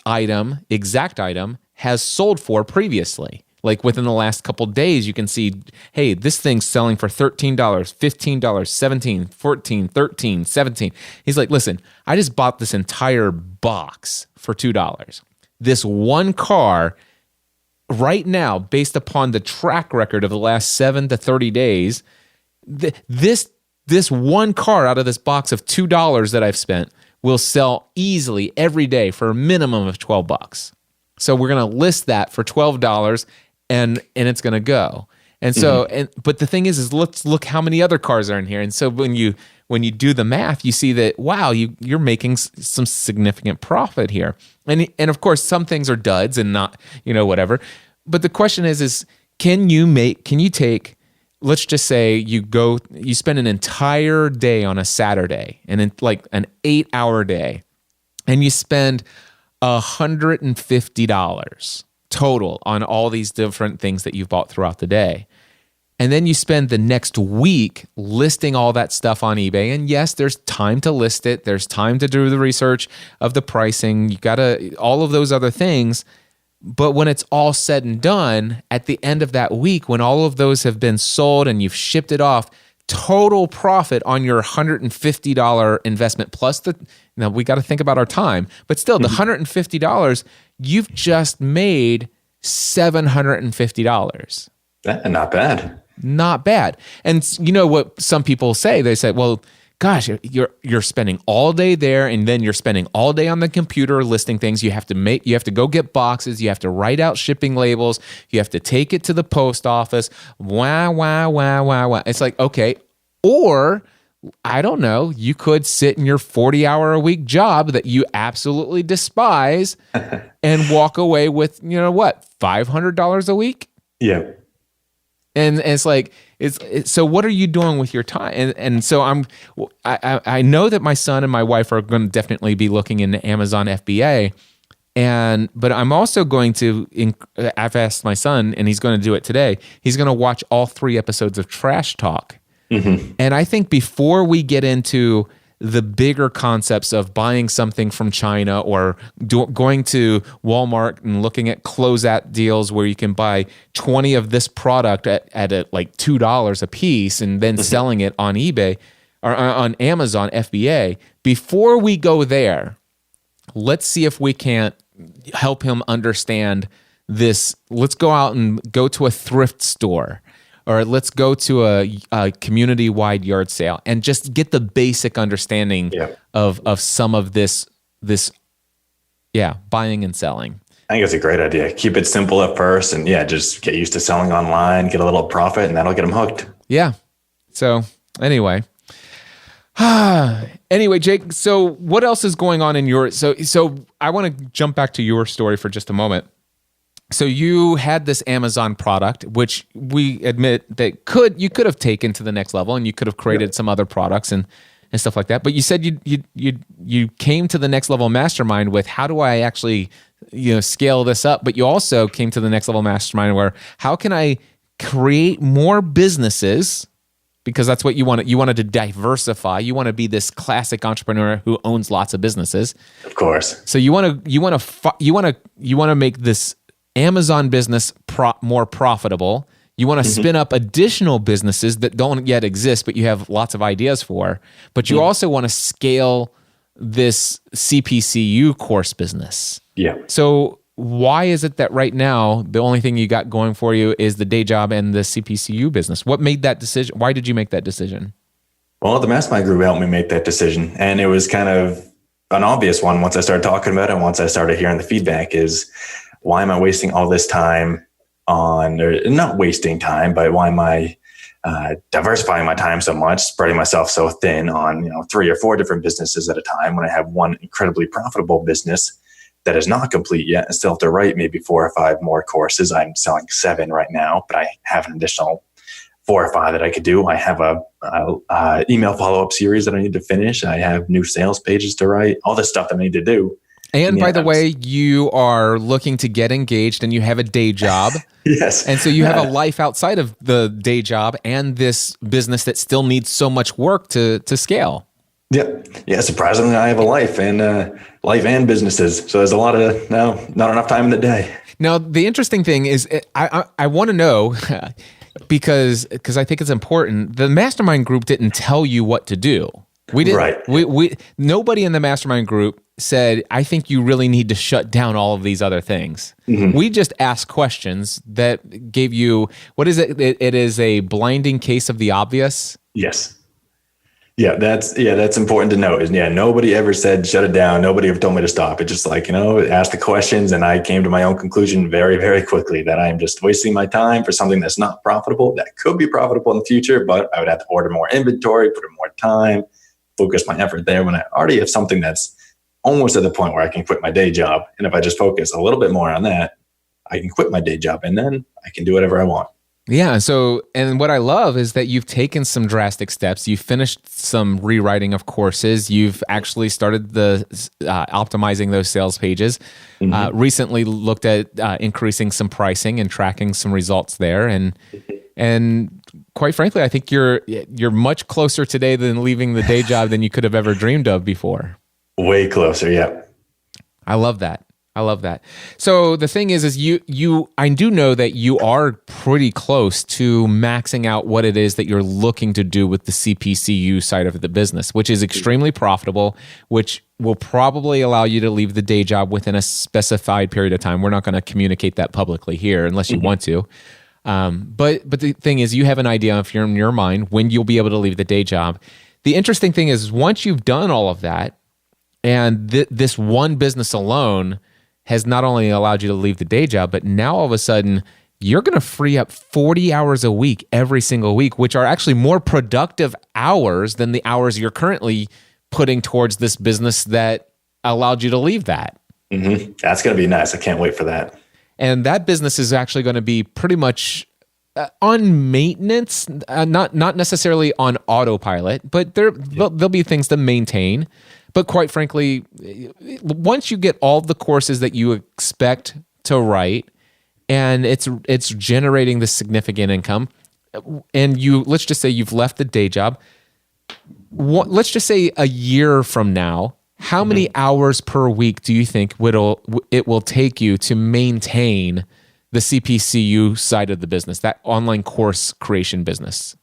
exact item, has sold for previously. Like within the last couple days, you can see, hey, this thing's selling for $13, $15, $17, $14, $13, $17. He's like, listen, I just bought this entire box for $2. This one car right now, based upon the track record of the last 7 to 30 days, this one car out of this box of $2 that I've spent will sell easily every day for a minimum of $12. So we're going to list that for $12 and it's going to go. And so, but the thing is let's look how many other cars are in here. And so when you do the math, you see that, wow, you're making some significant profit here. And of course, some things are duds and not, whatever. But the question is can you take, let's just say you spend an entire day on a Saturday and in like an 8-hour day, and you spend $150 total on all these different things that you've bought throughout the day. And then you spend the next week listing all that stuff on eBay. And yes, there's time to list it. There's time to do the research of the pricing. You gotta, all of those other things. But when it's all said and done, at the end of that week, when all of those have been sold and you've shipped it off, total profit on your $150 investment plus now we got to think about our time, but still the $150, you've just made $750. Not bad. Not bad. And you know what some people say? They say, well, gosh, you're spending all day there, and then you're spending all day on the computer listing things. You have to go get boxes. You have to write out shipping labels. You have to take it to the post office. Wow. It's like, okay, or I don't know, you could sit in your 40-hour-a-week job that you absolutely despise and walk away with, $500 a week? Yeah. And it's like, so what are you doing with your time? And so I know that my son and my wife are going to definitely be looking into Amazon FBA. But I'm also going to, I've asked my son, and he's going to do it today. He's going to watch all 3 episodes of Trash Talk. And I think before we get into the bigger concepts of buying something from China or going to Walmart and looking at closeout deals where you can buy 20 of this product at like $2 a piece and then selling it on eBay or on Amazon FBA, before we go there, let's see if we can't help him understand this. Let's go out and go to a thrift store, or let's go to a community-wide yard sale and just get the basic understanding of some of this, buying and selling. I think it's a great idea. Keep it simple at first, and just get used to selling online, get a little profit, and that'll get them hooked. Yeah. So anyway, Jake, so what else is going on in your, so I want to jump back to your story for just a moment. So you had this Amazon product, which we admit that you could have taken to the next level, and you could have created some other products and stuff like that. But you said you came to the next level mastermind with, how do I actually scale this up? But you also came to the next level mastermind where, how can I create more businesses? Because that's what you wanted. You wanted to diversify. You want to be this classic entrepreneur who owns lots of businesses. Of course. So you want to make this Amazon business more profitable. You want to spin up additional businesses that don't yet exist, but you have lots of ideas for. But you also want to scale this CPCU course business. Yeah. So why is it that right now the only thing you got going for you is the day job and the CPCU business? What made that decision? Why did you make that decision? Well, the mastermind group helped me make that decision, and it was kind of an obvious one once I started talking about it, and once I started hearing the feedback is, why am I wasting all this time on, or not wasting time, but why am I diversifying my time so much, spreading myself so thin on 3 or 4 different businesses at a time, when I have one incredibly profitable business that is not complete yet and still have to write maybe 4 or 5 more courses. I'm selling 7 right now, but I have an additional 4 or 5 that I could do. I have a email follow-up series that I need to finish. I have new sales pages to write, all this stuff that I need to do. And by the way, you are looking to get engaged and you have a day job. Yes. And so you have a life outside of the day job and this business that still needs so much work to scale. Yeah. Surprisingly, I have a life and businesses. So there's a lot of, not enough time in the day. Now, the interesting thing is, I want to know, because I think it's important. The mastermind group didn't tell you what to do. We didn't. Right. We nobody in the mastermind group said, I think you really need to shut down all of these other things. We just asked questions that gave you, what is it? It is a blinding case of the obvious. Yes. Yeah, that's important to note. Is nobody ever said shut it down. Nobody ever told me to stop. It just asked the questions, and I came to my own conclusion very, very quickly that I'm just wasting my time for something that's not profitable. That could be profitable in the future, but I would have to order more inventory, put in more time, focus my effort there when I already have something that's almost at the point where I can quit my day job. And if I just focus a little bit more on that, I can quit my day job, and then I can do whatever I want. Yeah. So, and what I love is that you've taken some drastic steps. You've finished some rewriting of courses. You've actually started the optimizing those sales pages. Recently looked at increasing some pricing and tracking some results there. And quite frankly, I think you're much closer today than leaving the day job than you could have ever dreamed of before. Way closer. Yeah. I love that. So the thing is I do know that you are pretty close to maxing out what it is that you're looking to do with the CPCU side of the business, which is extremely profitable, which will probably allow you to leave the day job within a specified period of time. We're not going to communicate that publicly here unless you want to. But the thing is, you have an idea if you're in your mind when you'll be able to leave the day job. The interesting thing is, once you've done all of that, and this one business alone has not only allowed you to leave the day job, but now all of a sudden you're going to free up 40 hours a week every single week, which are actually more productive hours than the hours you're currently putting towards this business that allowed you to leave that. That's going to be nice. I can't wait for that. And that business is actually going to be pretty much on maintenance, not necessarily on autopilot, but there'll be things to maintain. But quite frankly, once you get all the courses that you expect to write, and it's generating this significant income, and let's just say you've left the day job. Let's just say a year from now, how many hours per week do you think it will take you to maintain the CPCU side of the business, that online course creation business?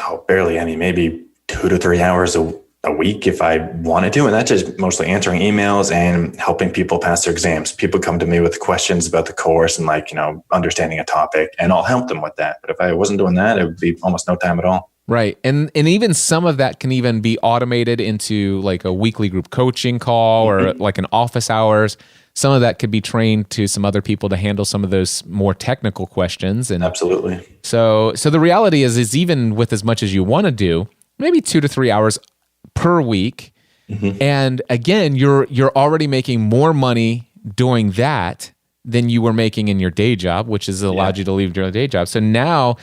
Oh, barely any, maybe 2 to 3 hours a week if I wanted to. And that's just mostly answering emails and helping people pass their exams. People come to me with questions about the course and understanding a topic, and I'll help them with that. But if I wasn't doing that, it would be almost no time at all. Right. And even some of that can even be automated into like a weekly group coaching call or like an office hours. Some of that could be trained to some other people to handle some of those more technical questions. And absolutely. So the reality is even with as much as you want to do, maybe 2 to 3 hours per week. And again, you're already making more money doing that than you were making in your day job, which has allowed you to leave your day job. So now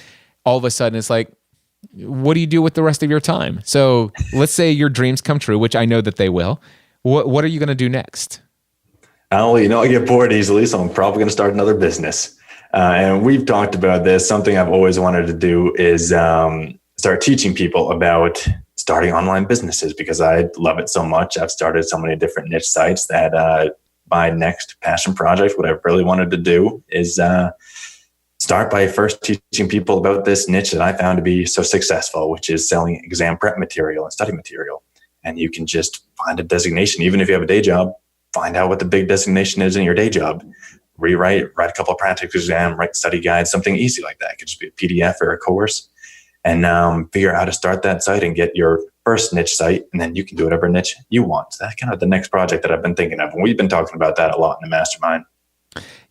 all of a sudden it's like, what do you do with the rest of your time? So let's say your dreams come true, which I know that they will. What are you going to do next? I get bored easily, so I'm probably going to start another business. And we've talked about this. Something I've always wanted to do is start teaching people about starting online businesses, because I love it so much. I've started so many different niche sites that my next passion project, what I've really wanted to do is start by first teaching people about this niche that I found to be so successful, which is selling exam prep material and study material. And you can just find a designation, even if you have a day job, find out what the big designation is in your day job, write a couple of practice exams, write study guides, something easy like that. It could just be a PDF or a course, and figure out how to start that site and get your first niche site. And then you can do whatever niche you want. So that's kind of the next project that I've been thinking of. And we've been talking about that a lot in the mastermind.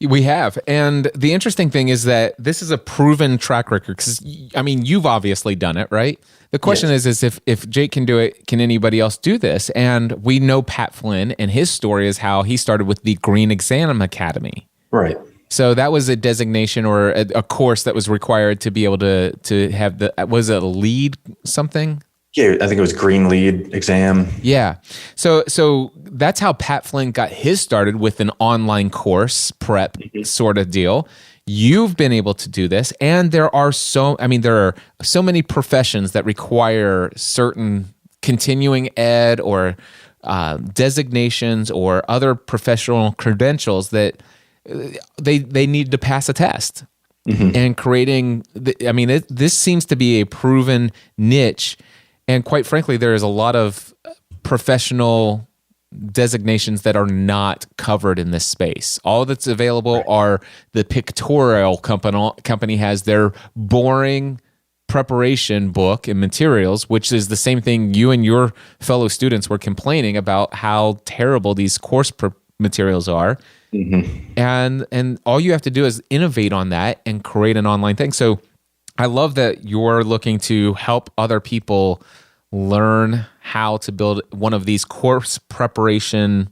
We have. And the interesting thing is that this is a proven track record, because you've obviously done it, right? The question is if Jake can do it, can anybody else do this? And we know Pat Flynn, and his story is how he started with the Green Exam Academy. Right. So that was a designation or a course that was required to be able to have was it a lead something? Yeah, I think it was Green Lead Exam. Yeah. So that's how Pat Flynn got his started, with an online course prep sort of deal. You've been able to do this, and there are so many professions that require certain continuing ed or designations or other professional credentials that they need to pass a test. And creating, this seems to be a proven niche. And quite frankly, there is a lot of professional designations that are not covered in this space. All that's available are the pictorial company has their boring preparation book and materials, which is the same thing you and your fellow students were complaining about, how terrible these course materials are. And all you have to do is innovate on that and create an online thing. So I love that you're looking to help other people learn how to build one of these course preparation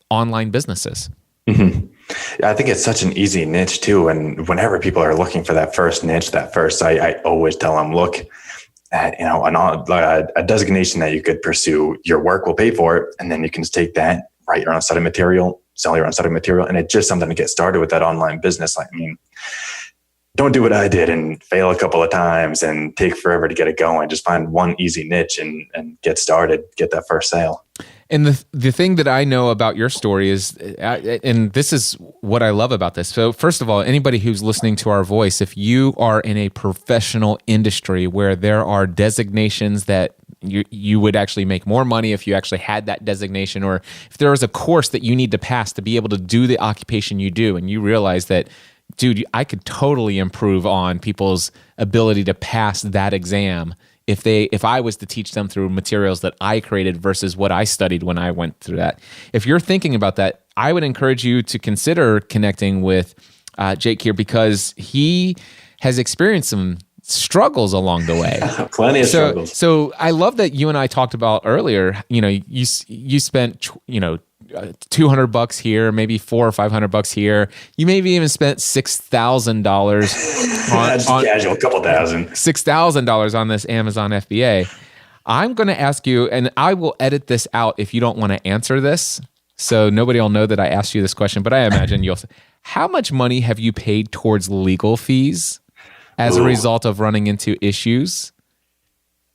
online businesses. I think it's such an easy niche too. And whenever people are looking for that first niche, that first site, I always tell them, look at, a designation that you could pursue. Your work will pay for it. And then you can just take that, write your own study material, sell your own study material. And it's just something to get started with that online business. Don't do what I did and fail a couple of times and take forever to get it going. Just find one easy niche and get started, get that first sale. And the thing that I know about your story is, and this is what I love about this. So first of all, anybody who's listening to our voice, if you are in a professional industry where there are designations that you would actually make more money if you actually had that designation, or if there was a course that you need to pass to be able to do the occupation you do, and you realize that, dude, I could totally improve on people's ability to pass that exam if I was to teach them through materials that I created versus what I studied when I went through that. If you're thinking about that, I would encourage you to consider connecting with Jake here, because he has experienced some struggles along the way. Plenty of struggles. So I love that you and I talked about earlier, you spent, $200 here, maybe $400 or $500 here. You maybe even spent $6,000 on casual, a couple thousand. $6,000 on this Amazon FBA. I'm going to ask you, and I will edit this out if you don't want to answer this. So nobody will know that I asked you this question, but I imagine you'll say, how much money have you paid towards legal fees as a result of running into issues?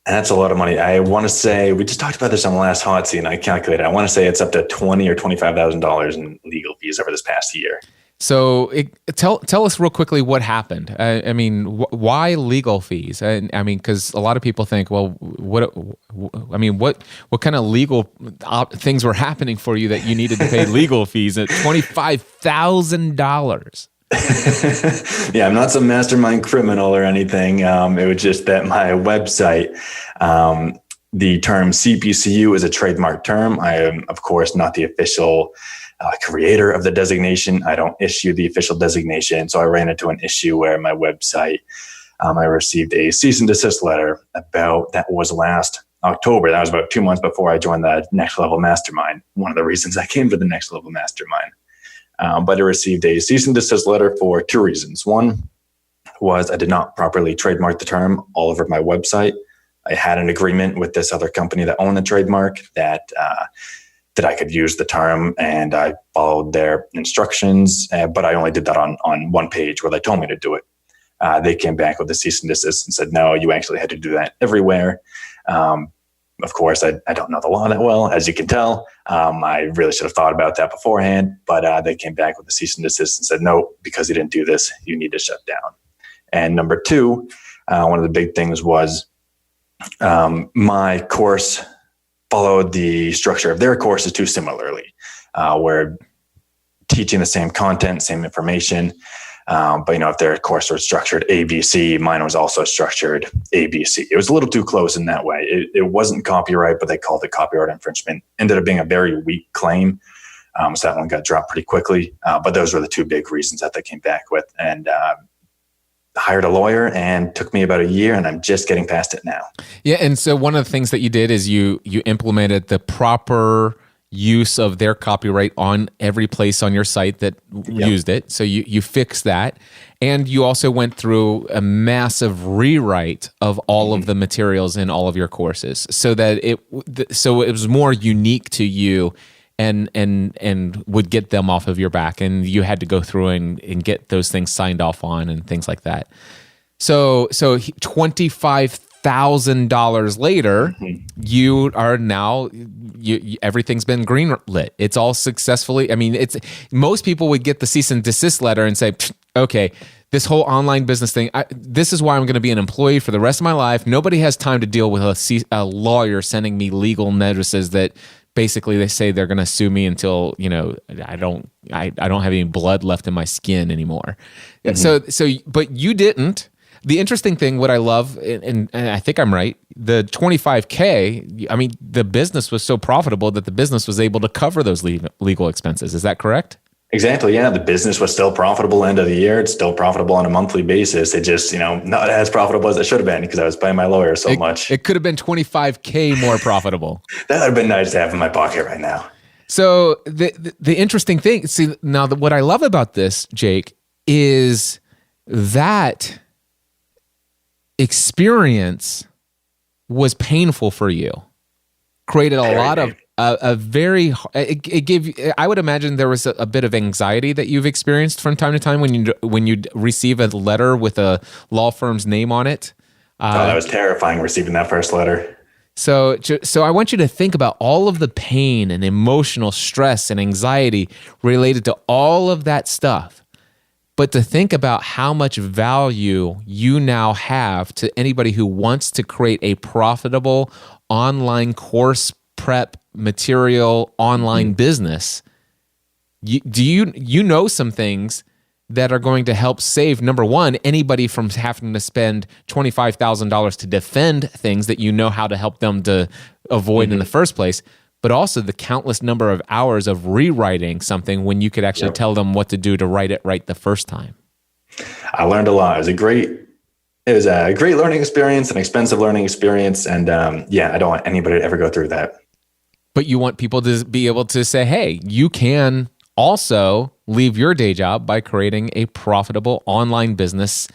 That's a lot of money. I want to say, we just talked about this on the last hot seat, and I calculated. I want to say it's up to $20,000 or $25,000 in legal fees over this past year. So tell us real quickly what happened. I mean, why legal fees? I mean, because a lot of people think, well, what kind of legal things were happening for you that you needed to pay legal fees at $25,000? Yeah, I'm not some mastermind criminal or anything. It was just that my website, the term CPCU is a trademark term. I am, of course, not the official creator of the designation. I don't issue the official designation. So I ran into an issue where my website, I received a cease and desist letter that was last October. That was about 2 months before I joined the Next Level Mastermind. One of the reasons I came to the Next Level Mastermind. But I received a cease and desist letter for two reasons. One was I did not properly trademark the term all over my website. I had an agreement with this other company that owned the trademark that I could use the term, and I followed their instructions, but I only did that on one page where they told me to do it. They came back with a cease and desist and said, no, you actually had to do that everywhere. Of course, I don't know the law that well, as you can tell. I really should have thought about that beforehand, but they came back with a cease and desist and said, no, because you didn't do this, you need to shut down. And number two, one of the big things was my course followed the structure of their courses too similarly. We're teaching the same content, same information. But if their course was structured ABC, mine was also structured ABC. It was a little too close in that way. It wasn't copyright, but they called it copyright infringement. Ended up being a very weak claim. So that one got dropped pretty quickly. But those were the two big reasons that they came back with. And hired a lawyer, and took me about a year, and I'm just getting past it now. Yeah, and so one of the things that you did is you implemented the proper use of their copyright on every place on your site that used it. So you fixed that. And you also went through a massive rewrite of all of the materials in all of your courses so that it was more unique to you and would get them off of your back. And you had to go through and get those things signed off on and things like that. So $25,000 later, you are now, everything's been greenlit. It's all successfully. I mean, most people would get the cease and desist letter and say, okay, this whole online business thing, this is why I'm going to be an employee for the rest of my life. Nobody has time to deal with a lawyer sending me legal notices that basically they say they're going to sue me until, I don't have any blood left in my skin anymore. So, but you didn't. The interesting thing, what I love, and I think I'm right, the $25K, I mean, the business was so profitable that the business was able to cover those legal expenses. Is that correct? Exactly. Yeah. The business was still profitable end of the year. It's still profitable on a monthly basis. It just, not as profitable as it should have been because I was paying my lawyer so much. It could have been $25K more profitable. That would have been nice to have in my pocket right now. So the interesting thing, see, now what I love about this, Jake, is that experience was painful for you. Created a lot of it gave. I would imagine there was a bit of anxiety that you've experienced from time to time when you receive a letter with a law firm's name on it. That was terrifying receiving that first letter. So I want you to think about all of the pain and emotional stress and anxiety related to all of that stuff, but to think about how much value you now have to anybody who wants to create a profitable online course prep material online business. You know some things that are going to help save, number one, anybody from having to spend $25,000 to defend things that you know how to help them to avoid in the first place, but also the countless number of hours of rewriting something when you could actually tell them what to do to write it right the first time. I learned a lot. It was a great learning experience, an expensive learning experience. And I don't want anybody to ever go through that. But you want people to be able to say, hey, you can also leave your day job by creating a profitable online business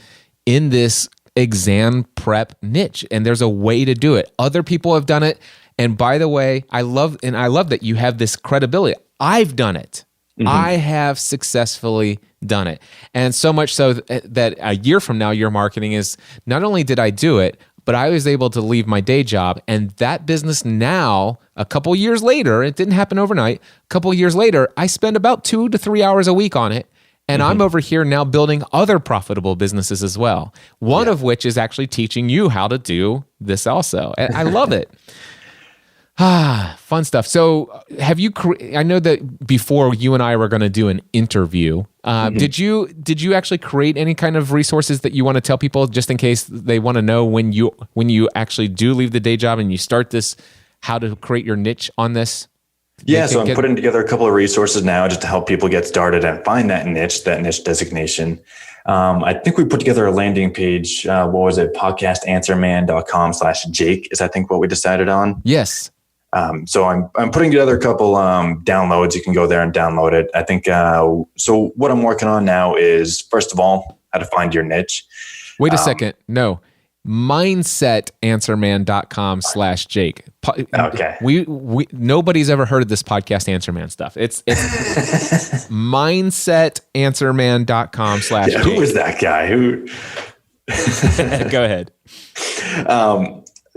in this exam prep niche, and there's a way to do it. Other people have done it. And by the way, I love that you have this credibility. I've done it. I have successfully done it. And so much so that a year from now, your marketing is not only did I do it, but I was able to leave my day job. And that business now, a couple years later, it didn't happen overnight. A couple years later, I spend about 2 to 3 hours a week on it. And I'm over here now building other profitable businesses as well. One of which is actually teaching you how to do this also. And I love it. Fun stuff. So have you, I know that before you and I were going to do an interview, did you actually create any kind of resources that you want to tell people just in case they want to know when you actually do leave the day job and you start this, how to create your niche on this? Yeah, so I'm putting together a couple of resources now just to help people get started and find that niche designation. I think we put together a landing page. What was it? podcastanswerman.com/Jake is I think what we decided on. Yes. So I'm putting together a couple downloads. You can go there and download it. I think so. What I'm working on now is, first of all, how to find your niche. Wait a second. No. Mindsetanswerman.com/Jake. Okay. We nobody's ever heard of this podcast Answer Man stuff. It's mindsetanswerman.com/Jake. Who was that guy? Who? Go ahead.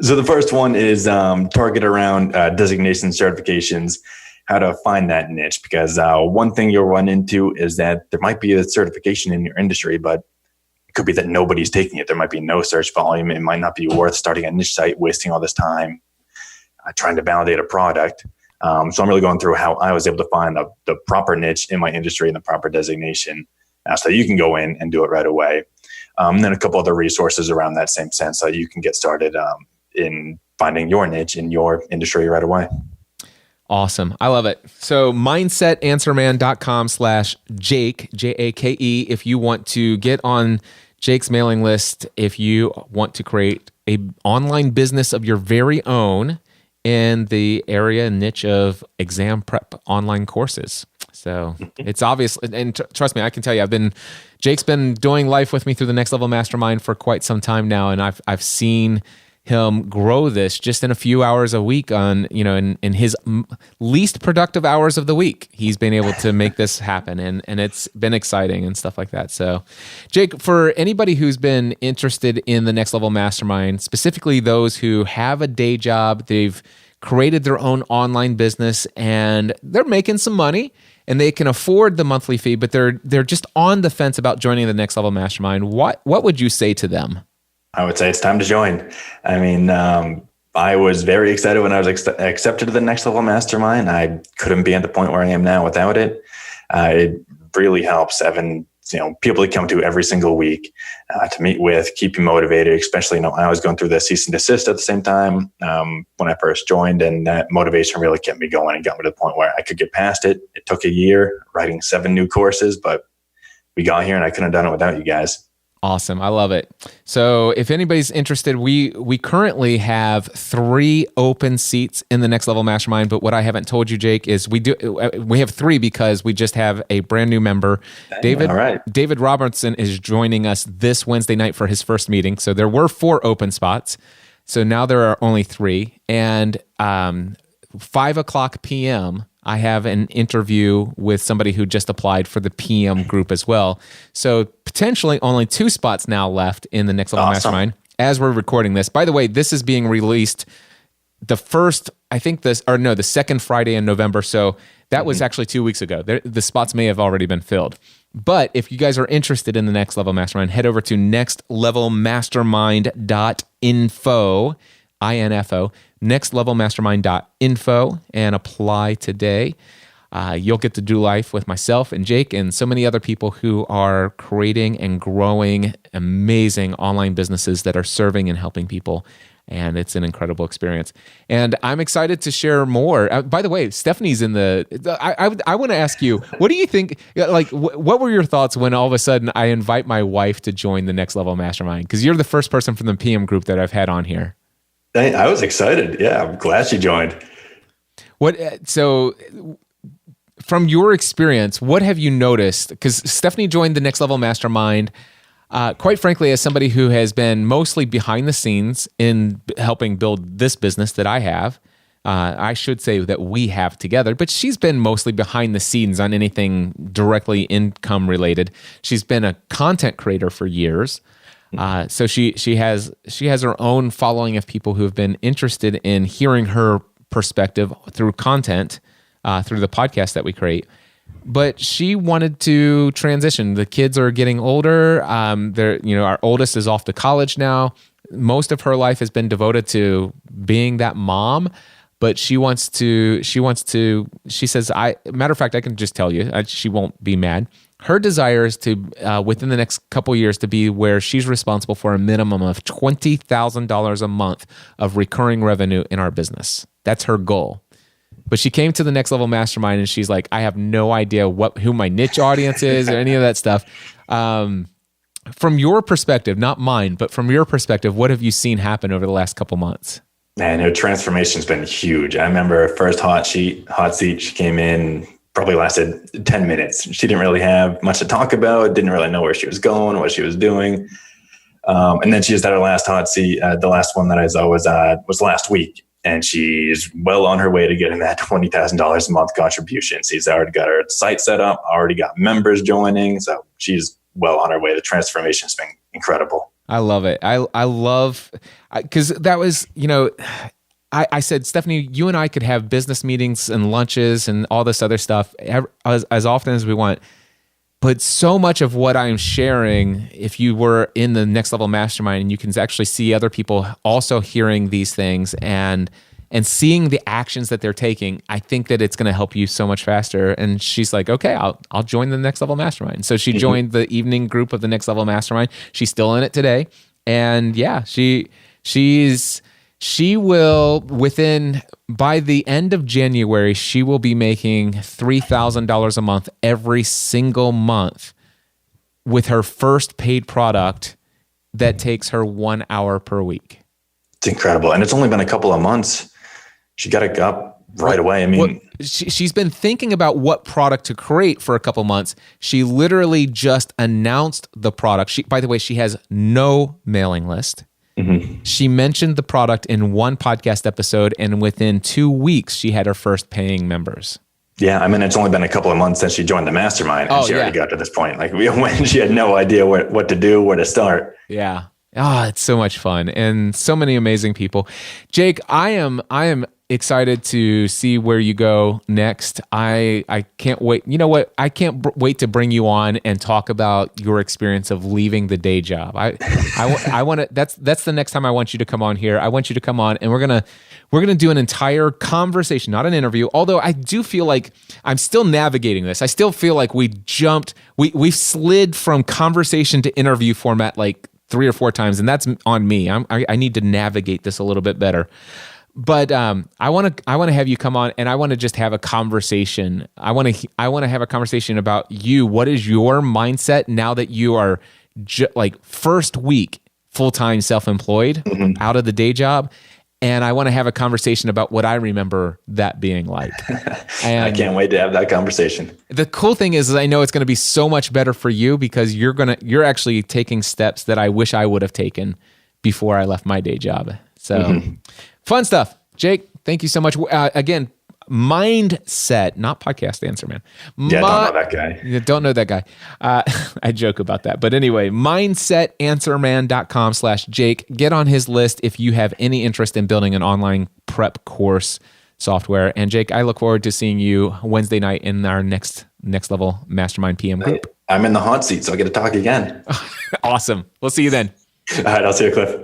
So the first one is target around designation certifications, how to find that niche. Because one thing you'll run into is that there might be a certification in your industry, but it could be that nobody's taking it. There might be no search volume. It might not be worth starting a niche site, wasting all this time trying to validate a product. So I'm really going through how I was able to find the proper niche in my industry and the proper designation so you can go in and do it right away. And then a couple other resources around that same sense so you can get started in finding your niche in your industry right away. Awesome. I love it. So mindsetanswerman.com/Jake, Jake. If you want to get on Jake's mailing list, if you want to create a online business of your very own in the area niche of exam prep online courses. So it's obvious. And trust me, I can tell you, Jake's been doing life with me through the Next Level Mastermind for quite some time now. And I've seen him grow this just in a few hours a week on, in his least productive hours of the week. He's been able to make this happen and it's been exciting and stuff like that. So Jake, for anybody who's been interested in the Next Level Mastermind, specifically those who have a day job, they've created their own online business and they're making some money and they can afford the monthly fee, but they're just on the fence about joining the Next Level Mastermind. What would you say to them? I would say it's time to join. I mean, I was very excited when I was accepted to the Next Level Mastermind. I couldn't be at the point where I am now without it. It really helps having people to come to every single week to meet with, keep you motivated. Especially, I was going through the cease and desist at the same time when I first joined, and that motivation really kept me going and got me to the point where I could get past it. It took a year writing 7 new courses, but we got here, and I couldn't have done it without you guys. Awesome. I love it. So if anybody's interested, we currently have 3 open seats in the Next Level Mastermind. But what I haven't told you, Jake, is we have 3 because we just have a brand new member. David Robertson is joining us this Wednesday night for his first meeting. So there were 4 open spots. So now there are only 3. And 5:00 p.m., I have an interview with somebody who just applied for the PM group as well. So potentially only 2 spots now left in the Next Level Mastermind as we're recording this. By the way, this is being released the second Friday in November. So that was actually 2 weeks ago. The spots may have already been filled. But if you guys are interested in the Next Level Mastermind, head over to nextlevelmastermind.info, INFO, nextlevelmastermind.info, and apply today. You'll get to do life with myself and Jake and so many other people who are creating and growing amazing online businesses that are serving and helping people. And it's an incredible experience. And I'm excited to share more. By the way, Stephanie's in I want to ask you, what do you think, what were your thoughts when all of a sudden I invite my wife to join the Next Level Mastermind? Because you're the first person from the PM group that I've had on here. I was excited. Yeah, I'm glad she joined. So from your experience, what have you noticed? Because Stephanie joined the Next Level Mastermind. quite frankly, as somebody who has been mostly behind the scenes in helping build this business that I have, I should say that we have together, but she's been mostly behind the scenes on anything directly income related. She's been a content creator for years. So she has her own following of people who have been interested in hearing her perspective through content, through the podcast that we create. But she wanted to transition. The kids are getting older. Our oldest is off to college now. Most of her life has been devoted to being that mom. But she says, matter of fact, I can just tell you, she won't be mad. Her desire is to, within the next couple years, to be where she's responsible for a minimum of $20,000 a month of recurring revenue in our business. That's her goal. But she came to the Next Level Mastermind and she's like, I have no idea who my niche audience is or any of that stuff. From your perspective, not mine, but from your perspective, what have you seen happen over the last couple months? Man, her transformation's been huge. I remember her first hot seat, she came in, probably lasted 10 minutes. She didn't really have much to talk about, didn't really know where she was going, what she was doing. And then she just had her last hot seat. The last one that I saw was last week. And she's well on her way to getting that $20,000 a month contribution. She's already got her site set up, already got members joining. So she's well on her way. The transformation's been incredible. I love it. I love, because that was, I said, Stephanie, you and I could have business meetings and lunches and all this other stuff as often as we want. But so much of what I'm sharing, if you were in the Next Level Mastermind, and you can actually see other people also hearing these things and seeing the actions that they're taking, I think that it's going to help you so much faster. And she's like, okay, I'll join the Next Level Mastermind. So she joined the evening group of the Next Level Mastermind. She's still in it today. And yeah, she will, by the end of January, she will be making $3,000 a month every single month with her first paid product that takes her 1 hour per week. It's incredible. And it's only been a couple of months. She got it up right away. I mean, she's been thinking about what product to create for a couple months. She literally just announced the product. By the way, she has no mailing list. Mm-hmm. She mentioned the product in one podcast episode, and within 2 weeks, she had her first paying members. Yeah, I mean, it's only been a couple of months since she joined the mastermind, and she already got to this point. Like when she had no idea what to do, where to start. Yeah. It's so much fun and so many amazing people. Jake, I am excited to see where you go next. I can't wait. You know what? I can't wait to bring you on and talk about your experience of leaving the day job. I want to. That's the next time I want you to come on here. I want you to come on, and we're gonna do an entire conversation, not an interview. Although I do feel like I'm still navigating this. I still feel like we slid from conversation to interview format like 3 or 4 times, and that's on me. I need to navigate this a little bit better. But I want to have you come on, and I want to just have a conversation. I want to have a conversation about you. What is your mindset now that you are first week full-time self-employed out of the day job? And I want to have a conversation about what I remember that being like. And I can't wait to have that conversation. The cool thing is I know it's going to be so much better for you because you're actually taking steps that I wish I would have taken before I left my day job. So fun stuff. Jake, thank you so much. Again, Mindset, not podcast answer, man. Yeah, I don't know that guy. You don't know that guy. I joke about that. But anyway, mindsetanswerman.com/Jake. Get on his list if you have any interest in building an online prep course software. And Jake, I look forward to seeing you Wednesday night in our next level mastermind PM group. I'm in the hot seat, so I get to talk again. Awesome. We'll see you then. All right, I'll see you, Cliff.